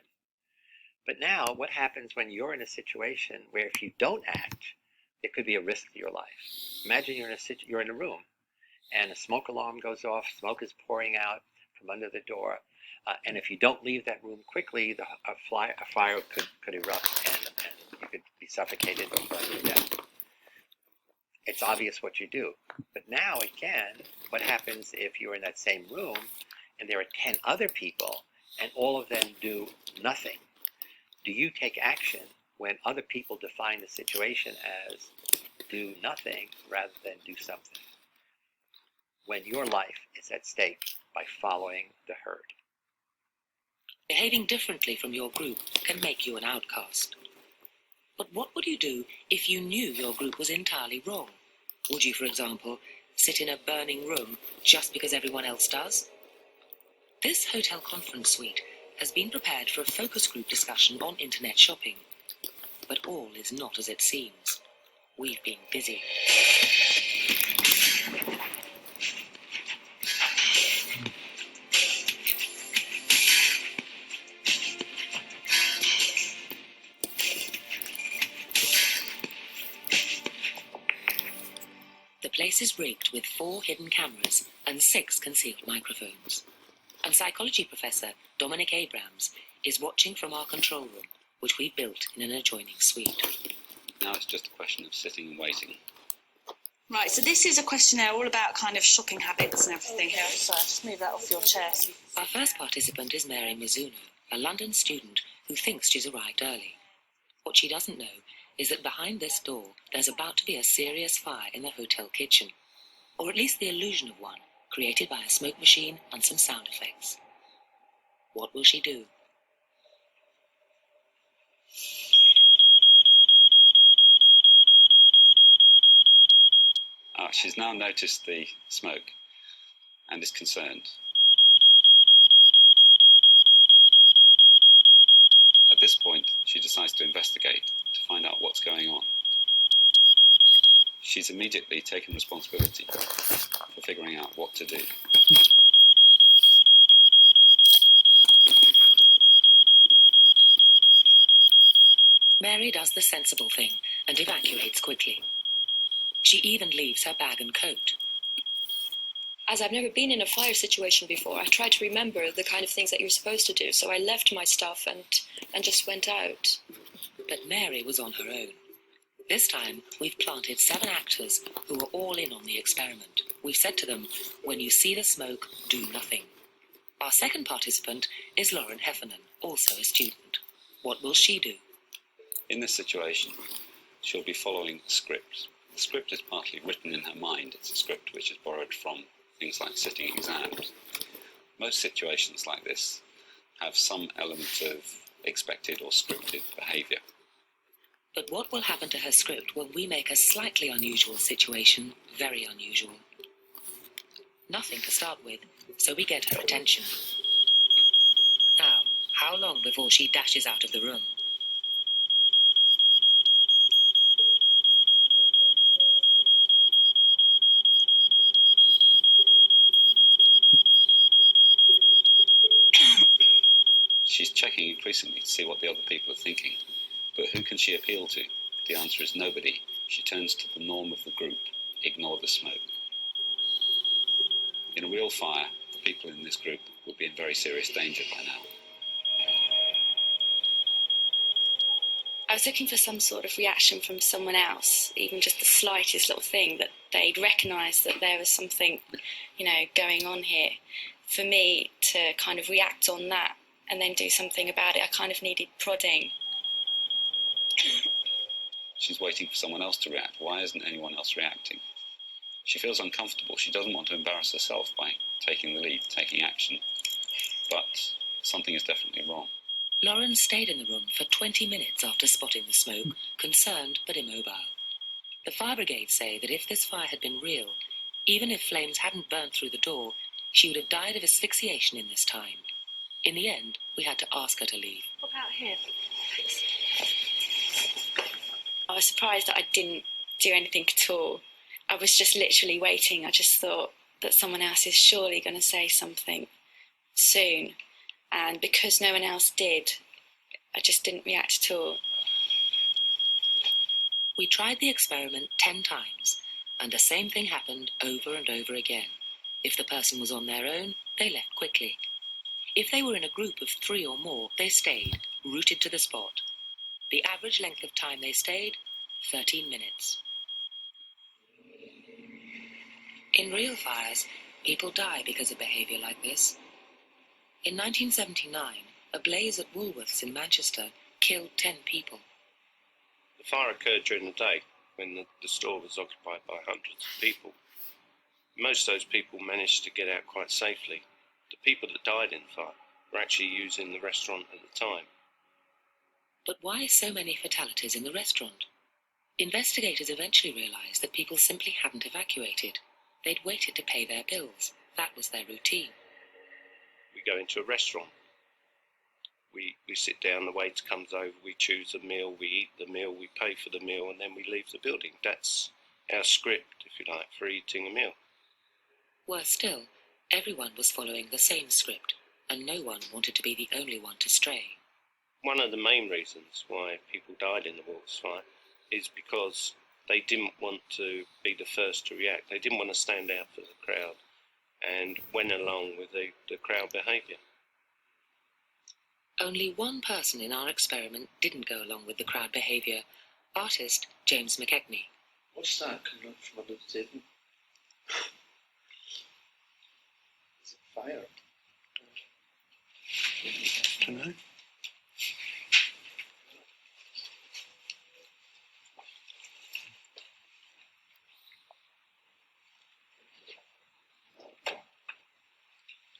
But now, what happens when you're in a situation where if you don't act, it could be a risk to your life? Imagine you're in a room, and a smoke alarm goes off, smoke is pouring out from under the door, and if you don't leave that room quickly, a fire could erupt, and you could be suffocated or burned to death. It's obvious what you do. But now, again, what happens if you're in that same room, and there are 10 other people, and all of them do nothing? Do you take action when other people define the situation as do nothing rather than do something? When your life is at stake by following the herd. Behaving differently from your group can make you an outcast. But what would you do if you knew your group was entirely wrong? Would you, for example, sit in a burning room just because everyone else does? This hotel conference suite has been prepared for a focus group discussion on internet shopping. But all is not as it seems. We've been busy. This is rigged with 4 hidden cameras and 6 concealed microphones. And psychology professor Dominic Abrams is watching from our control room, which we built in an adjoining suite. Now it's just a question of sitting and waiting. Right, so this is a questionnaire all about kind of shopping habits and everything here. So just move that off your chair. Our first participant is Mary Mizuno, a London student who thinks she's arrived early. What she doesn't know is that behind this door there's about to be a serious fire in the hotel kitchen, or at least the illusion of one, created by a smoke machine and some sound effects. What will she do? She's now noticed the smoke and is concerned. At this point, she decides to investigate to find out what's going on. She's immediately taken responsibility for figuring out what to do. Mary does the sensible thing and evacuates quickly. She even leaves her bag and coat. As I've never been in a fire situation before, I tried to remember the kind of things that you're supposed to do, so I left my stuff and just went out. But Mary was on her own. This time, we've planted 7 actors who are all in on the experiment. We've said to them, when you see the smoke, do nothing. Our second participant is Lauren Heffernan, also a student. What will she do? In this situation, she'll be following a script. The script is partly written in her mind. It's a script which is borrowed from things like sitting exams. Most situations like this have some element of expected or scripted behaviour. But what will happen to her script when we make a slightly unusual situation very unusual? Nothing to start with, so we get her attention. Now, how long before she dashes out of the room? She's checking increasingly to see what the other people are thinking. But who can she appeal to? The answer is nobody. She turns to the norm of the group. Ignore the smoke. In a real fire, the people in this group would be in very serious danger by now. I was looking for some sort of reaction from someone else, even just the slightest little thing, that they'd recognise that there was something, going on here. For me to kind of react on that and then do something about it, I kind of needed prodding. She's waiting for someone else to react. Why isn't anyone else reacting? She feels uncomfortable. She doesn't want to embarrass herself by taking the lead, taking action. But something is definitely wrong. Lauren stayed in the room for 20 minutes after spotting the smoke, concerned but immobile. The fire brigade say that if this fire had been real, even if flames hadn't burnt through the door, she would have died of asphyxiation in this time. In the end, we had to ask her to leave. What about here? Thanks. I was surprised that I didn't do anything at all. I was just literally waiting. I just thought that someone else is surely going to say something soon. And because no one else did, I just didn't react at all. We tried the experiment 10 times, and the same thing happened over and over again. If the person was on their own, they left quickly. If they were in a group of 3 or more, they stayed, rooted to the spot. The average length of time they stayed, 13 minutes. In real fires, people die because of behaviour like this. In 1979, a blaze at Woolworths in Manchester killed 10 people. The fire occurred during the day when the store was occupied by hundreds of people. Most of those people managed to get out quite safely. The people that died in the fire were actually using the restaurant at the time. But why so many fatalities in the restaurant? Investigators eventually realised that people simply hadn't evacuated. They'd waited to pay their bills. That was their routine. We go into a restaurant. We sit down, the waiter comes over, we choose a meal, we eat the meal, we pay for the meal, and then we leave the building. That's our script, if you like, for eating a meal. Worse still, everyone was following the same script, and no one wanted to be the only one to stray. One of the main reasons why people died in the Woolworths fire is because they didn't want to be the first to react. They didn't want to stand out for the crowd and went along with the crowd behaviour. Only one person in our experiment didn't go along with the crowd behaviour, artist James McKechnie. What's that coming up from under the table? Is it fire? Can I?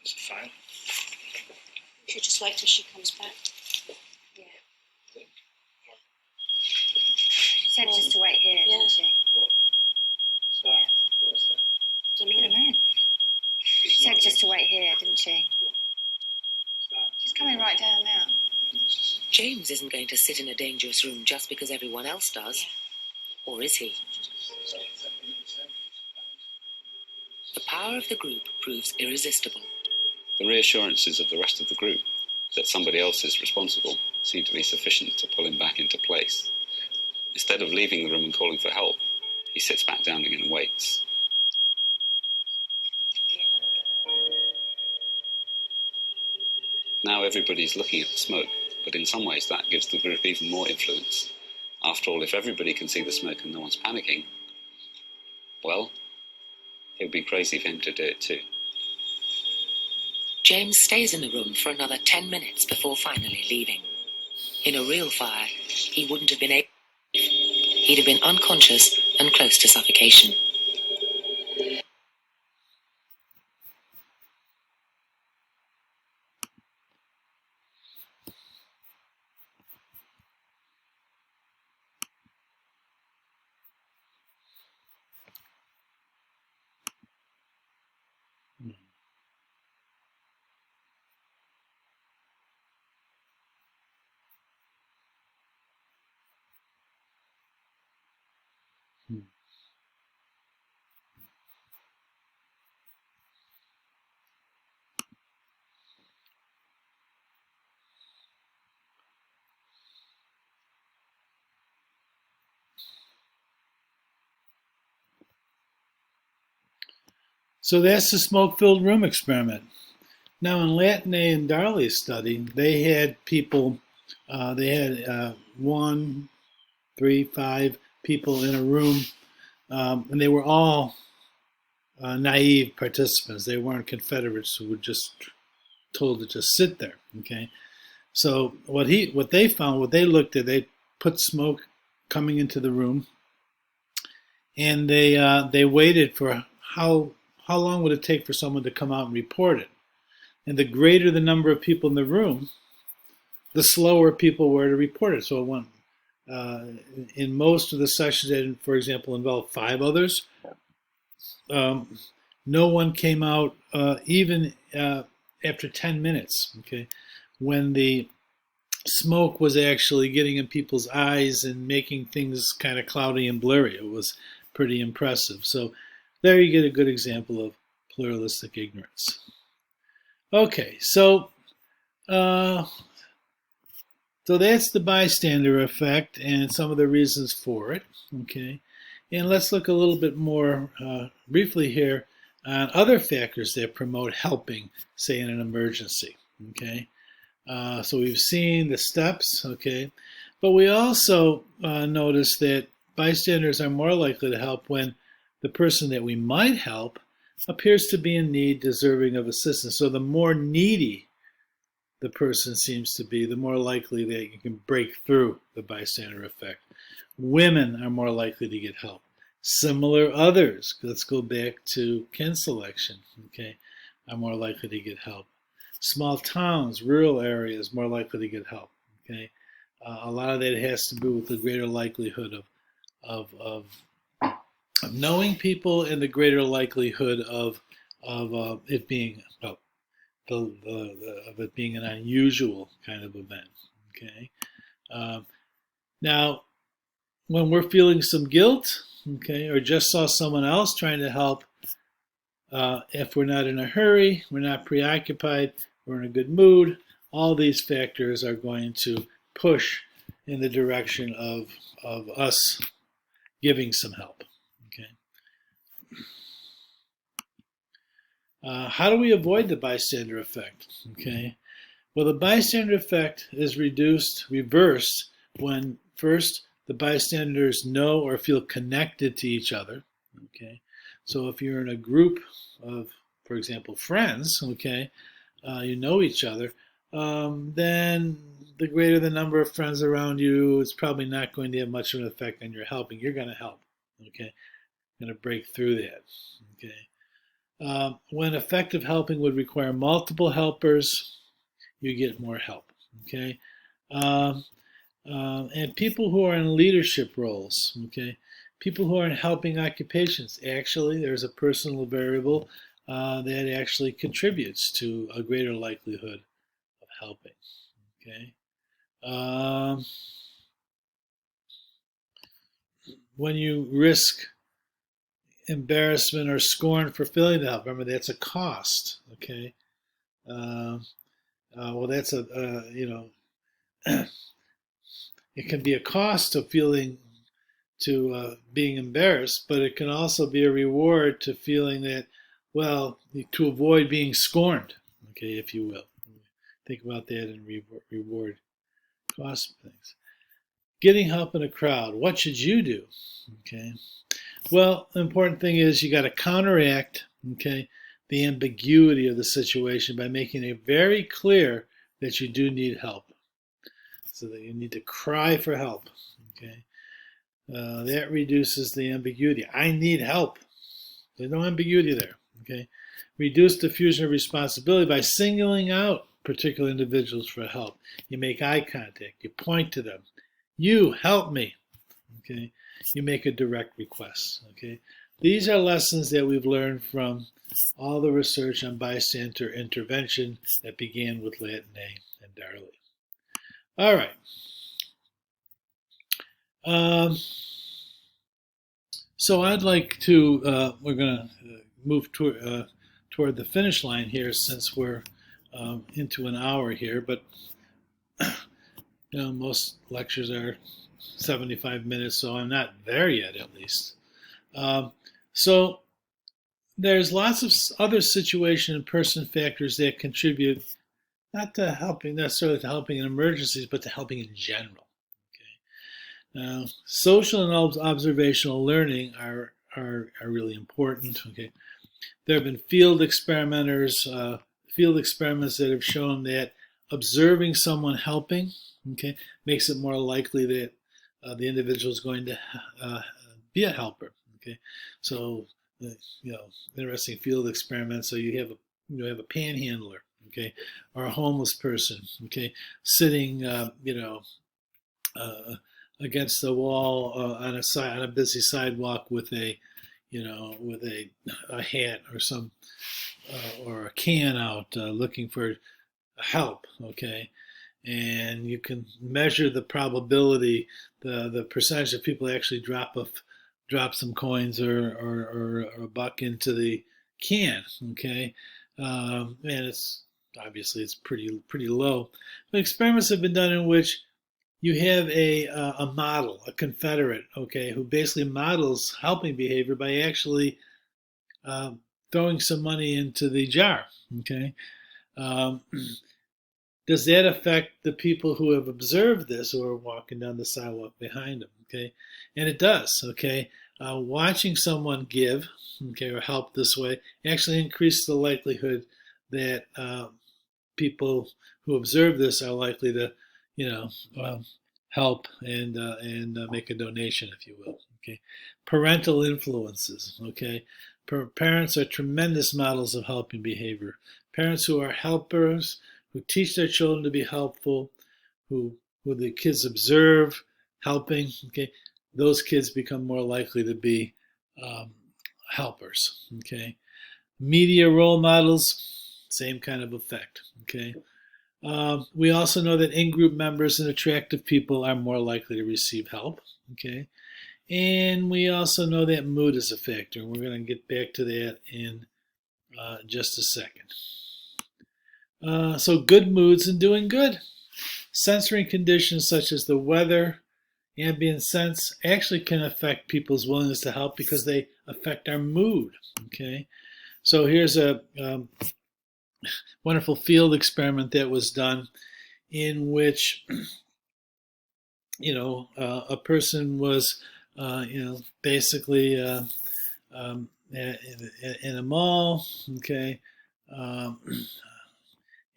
Is it fire? We should just wait till she comes back. Yeah. She said just to wait here, didn't she? Yeah. Do you mean a man? She said just to wait here, didn't she? She's coming right down now. James isn't going to sit in a dangerous room just because everyone else does. Or is he? The power of the group proves irresistible. The reassurances of the rest of the group that somebody else is responsible seem to be sufficient to pull him back into place. Instead of leaving the room and calling for help, he sits back down again and waits. Now everybody's looking at the smoke, but in some ways that gives the group even more influence. After all, if everybody can see the smoke and no one's panicking, well, it would be crazy for him to do it too. James stays in the room for another 10 minutes before finally leaving. In a real fire, he wouldn't have been able. He'd have been unconscious and close to suffocation. So that's the smoke-filled room experiment. Now in Latney and Darley's study, they had people, 1, 3, 5 people in a room, and they were all naive participants. They weren't Confederates who were just told to just sit there. Okay, so what they found, what they looked at, they put smoke coming into the room, and they waited for how long would it take for someone to come out and report it. And the greater the number of people in the room, the slower people were to report it. So it went, in most of the sessions that, for example, involved 5 others, no one came out even after 10 minutes, okay, when the smoke was actually getting in people's eyes and making things kind of cloudy and blurry. It was pretty impressive. So there you get a good example of pluralistic ignorance. Okay, so that's the bystander effect and some of the reasons for it. Okay, and let's look a little bit more briefly here on other factors that promote helping, say, in an emergency. Okay, so we've seen the steps. Okay, but we also notice that bystanders are more likely to help when the person that we might help appears to be in need, deserving of assistance. So the more needy the person seems to be, the more likely that you can break through the bystander effect. Women are more likely to get help. Similar others, let's go back to kin selection, okay, are more likely to get help. Small towns, rural areas, more likely to get help, okay. A lot of that has to do with the greater likelihood of knowing people and the greater likelihood of it being of it being an unusual kind of event. Okay. Now, when we're feeling some guilt, okay, or just saw someone else trying to help, if we're not in a hurry, we're not preoccupied, we're in a good mood, all these factors are going to push in the direction of us giving some help. Okay. How do we avoid the bystander effect? Okay. Well, the bystander effect is reversed when first the bystanders know or feel connected to each other. Okay. So if you're in a group of, for example, friends, okay, you know each other, then the greater the number of friends around you, it's probably not going to have much of an effect on your helping. You're going to help. Okay. Going to break through that. Okay. When effective helping would require multiple helpers, you get more help. Okay. And people who are in leadership roles, okay, people who are in helping occupations, actually, there's a personal variable that actually contributes to a greater likelihood of helping. Okay. When you risk embarrassment or scorn for failing to help, remember that's a cost. Okay. Well, that's it can be a cost of being embarrassed, but it can also be a reward to feeling that, well, to avoid being scorned, okay, if you will. Think about that and reward cost things. Getting help in a crowd. What should you do? Okay. Well, the important thing is you got to counteract, okay, the ambiguity of the situation by making it very clear that you do need help. So that you need to cry for help. Okay, that reduces the ambiguity. I need help. There's no ambiguity there. Okay, reduce diffusion of responsibility by singling out particular individuals for help. You make eye contact. You point to them. You help me. Okay, you make a direct request. Okay, these are lessons that we've learned from all the research on bystander intervention that began with Latine and Darley. All right. So I'd like to, we're going to move toward the finish line here since we're into an hour here, but most lectures are 75 minutes, so I'm not there yet at least. So there's lots of other situation and person factors that contribute not to helping necessarily to helping in emergencies, but to helping in general. Okay. Now, social and observational learning are really important. Okay. There have been field experiments that have shown that observing someone helping, okay, makes it more likely that the individual is going to be a helper. Okay. So, interesting field experiments. So you have a panhandler. Okay, or a homeless person, okay, sitting, against the wall on a busy sidewalk with a hat or or a can out, looking for help. Okay, and you can measure the probability, the percentage of people actually drop some coins or a buck into the can. Okay, and it's obviously pretty low. But experiments have been done in which you have a model, a confederate, okay, who basically models helping behavior by actually throwing some money into the jar. Okay, does that affect the people who have observed this or are walking down the sidewalk behind them? Okay, and it does. Okay, watching someone give, okay, or help this way actually increases the likelihood that people who observe this are likely to, help and make a donation, if you will. Okay, parental influences. Okay, parents are tremendous models of helping behavior. Parents who are helpers, who teach their children to be helpful, who the kids observe helping. Okay, those kids become more likely to be helpers. Okay, media role models. Same kind of effect. Okay. We also know that in-group members and attractive people are more likely to receive help. Okay. And we also know that mood is a factor. We're going to get back to that in just a second. So good moods and doing good. Censoring conditions such as the weather ambient scents actually can affect people's willingness to help because they affect our mood. Okay, so here's a wonderful field experiment that was done in which a person was basically in a mall, okay,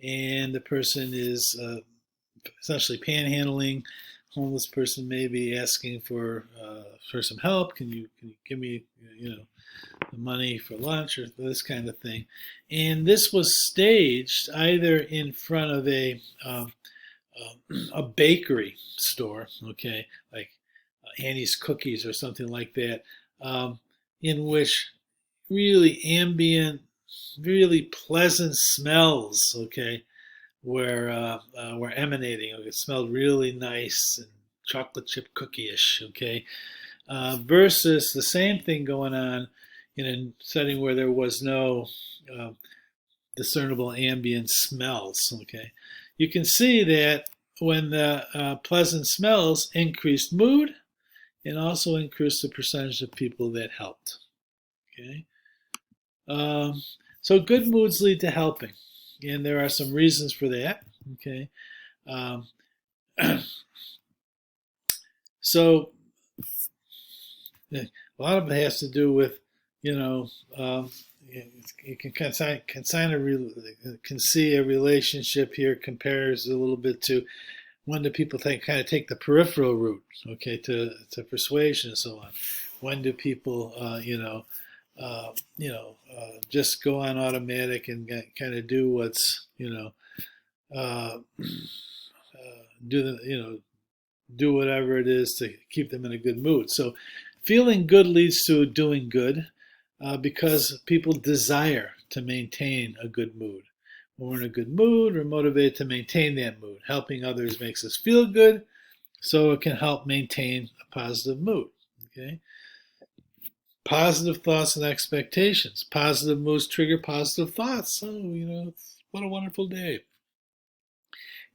and the person is essentially panhandling. Homeless person may be asking for some help. Can you give me the money for lunch or this kind of thing? And this was staged either in front of a bakery store, okay, like Annie's Cookies or something like that, in which really ambient, really pleasant smells, okay, were emanating. It smelled really nice and chocolate chip cookie-ish, okay, versus the same thing going on in a setting where there was no discernible ambient smells, okay. You can see that when the pleasant smells increased mood and also increased the percentage of people that helped, okay. So good moods lead to helping, and there are some reasons for that, okay. So a lot of it has to do with, you can see a relationship here compares a little bit to when do people kind of take the peripheral route, okay, to persuasion and so on. When do people, just go on automatic and kind of do what's, do whatever it is to keep them in a good mood. So feeling good leads to doing good because people desire to maintain a good mood. When we're in a good mood, we're motivated to maintain that mood. Helping others makes us feel good, so it can help maintain a positive mood. Okay. Positive thoughts and expectations. Positive moods trigger positive thoughts. So, what a wonderful day.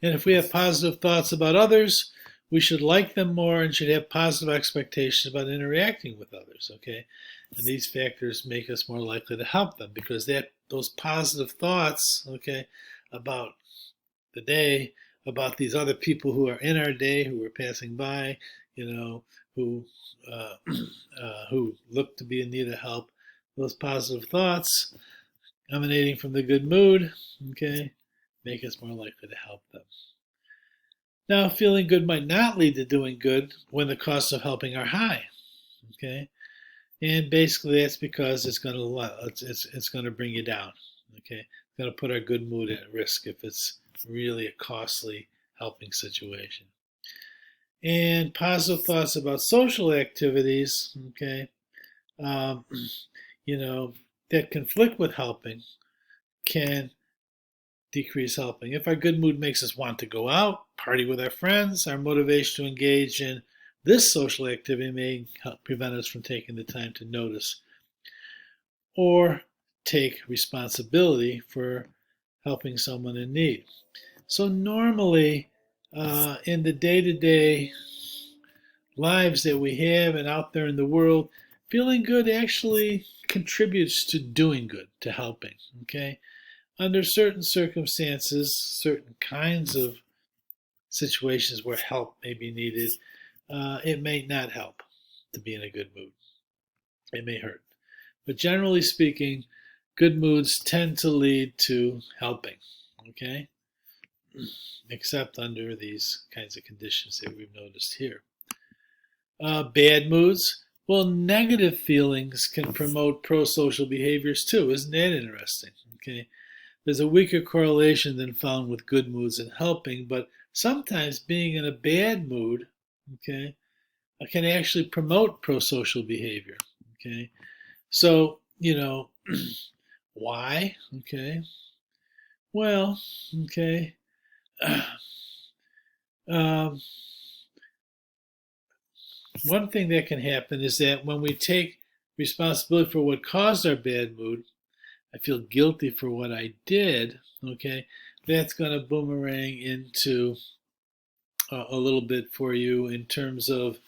And if we have positive thoughts about others, we should like them more and should have positive expectations about interacting with others, okay? And these factors make us more likely to help them because those positive thoughts, okay, about the day, about these other people who are in our day, who are passing by, who look to be in need of help, those positive thoughts emanating from the good mood, okay, make us more likely to help them. Now, feeling good might not lead to doing good when the costs of helping are high, okay, and basically that's because it's going to bring you down, okay, it's going to put our good mood at risk if it's really a costly helping situation. And positive thoughts about social activities, okay, that conflict with helping can decrease helping. If our good mood makes us want to go out, party with our friends, our motivation to engage in this social activity may help prevent us from taking the time to notice or take responsibility for helping someone in need. So normally, in the day-to-day lives that we have and out there in the world, feeling good actually contributes to doing good, to helping, okay? Under certain circumstances, certain kinds of situations where help may be needed, it may not help to be in a good mood. It may hurt. But generally speaking, good moods tend to lead to helping, okay? Except under these kinds of conditions that we've noticed here. Bad moods. Well, negative feelings can promote pro-social behaviors too. Isn't that interesting? Okay. There's a weaker correlation than found with good moods and helping, but sometimes being in a bad mood, okay, can actually promote pro-social behavior. Okay. So, why? Okay. Well, okay. One thing that can happen is that when we take responsibility for what caused our bad mood, I feel guilty for what I did, okay, that's going to boomerang into a little bit for you in terms of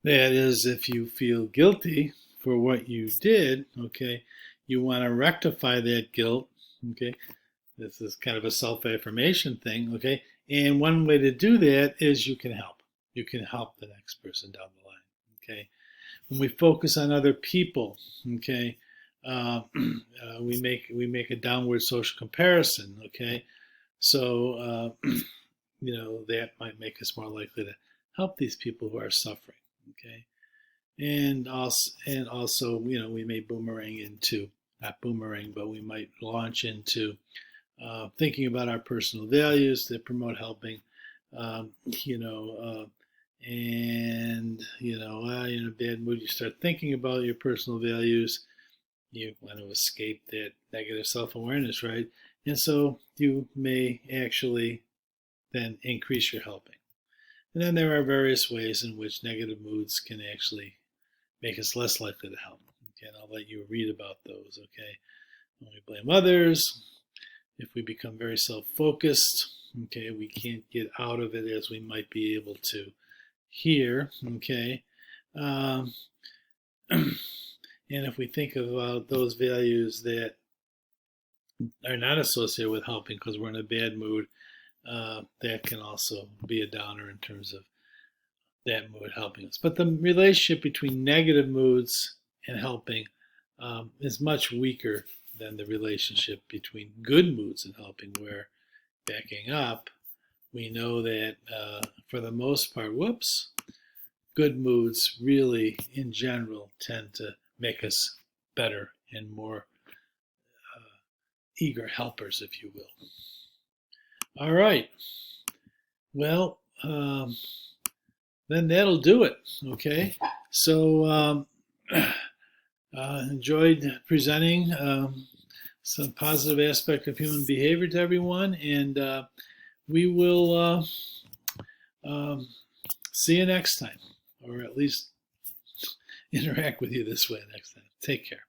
that is, if you feel guilty for what you did, okay, you want to rectify that guilt, okay. This is kind of a self-affirmation thing, okay. And one way to do that is you can help. You can help the next person down the line, okay. When we focus on other people, okay, we make a downward social comparison, okay. So you know, that might make us more likely to help these people who are suffering. Okay, and also, you know, we may boomerang into, not boomerang, but we might launch into thinking about our personal values that promote helping. You know, and you know, in a bad mood, you start thinking about your personal values. You want to escape that negative self-awareness, right? And so you may actually then increase your helping. And then there are various ways in which negative moods can actually make us less likely to help. Okay, and I'll let you read about those, okay? When we blame others, if we become very self-focused, okay, we can't get out of it as we might be able to here, okay? And if we think about those values that are not associated with helping because we're in a bad mood, that can also be a downer in terms of that mood helping us. But the relationship between negative moods and helping is much weaker than the relationship between good moods and helping, where, backing up, we know that for the most part, good moods really, in general, tend to make us better and more eager helpers, if you will. All right. Well, then that'll do it. Okay. So enjoyed presenting some positive aspect of human behavior to everyone, and we will see you next time, or at least interact with you this way next time. Take care.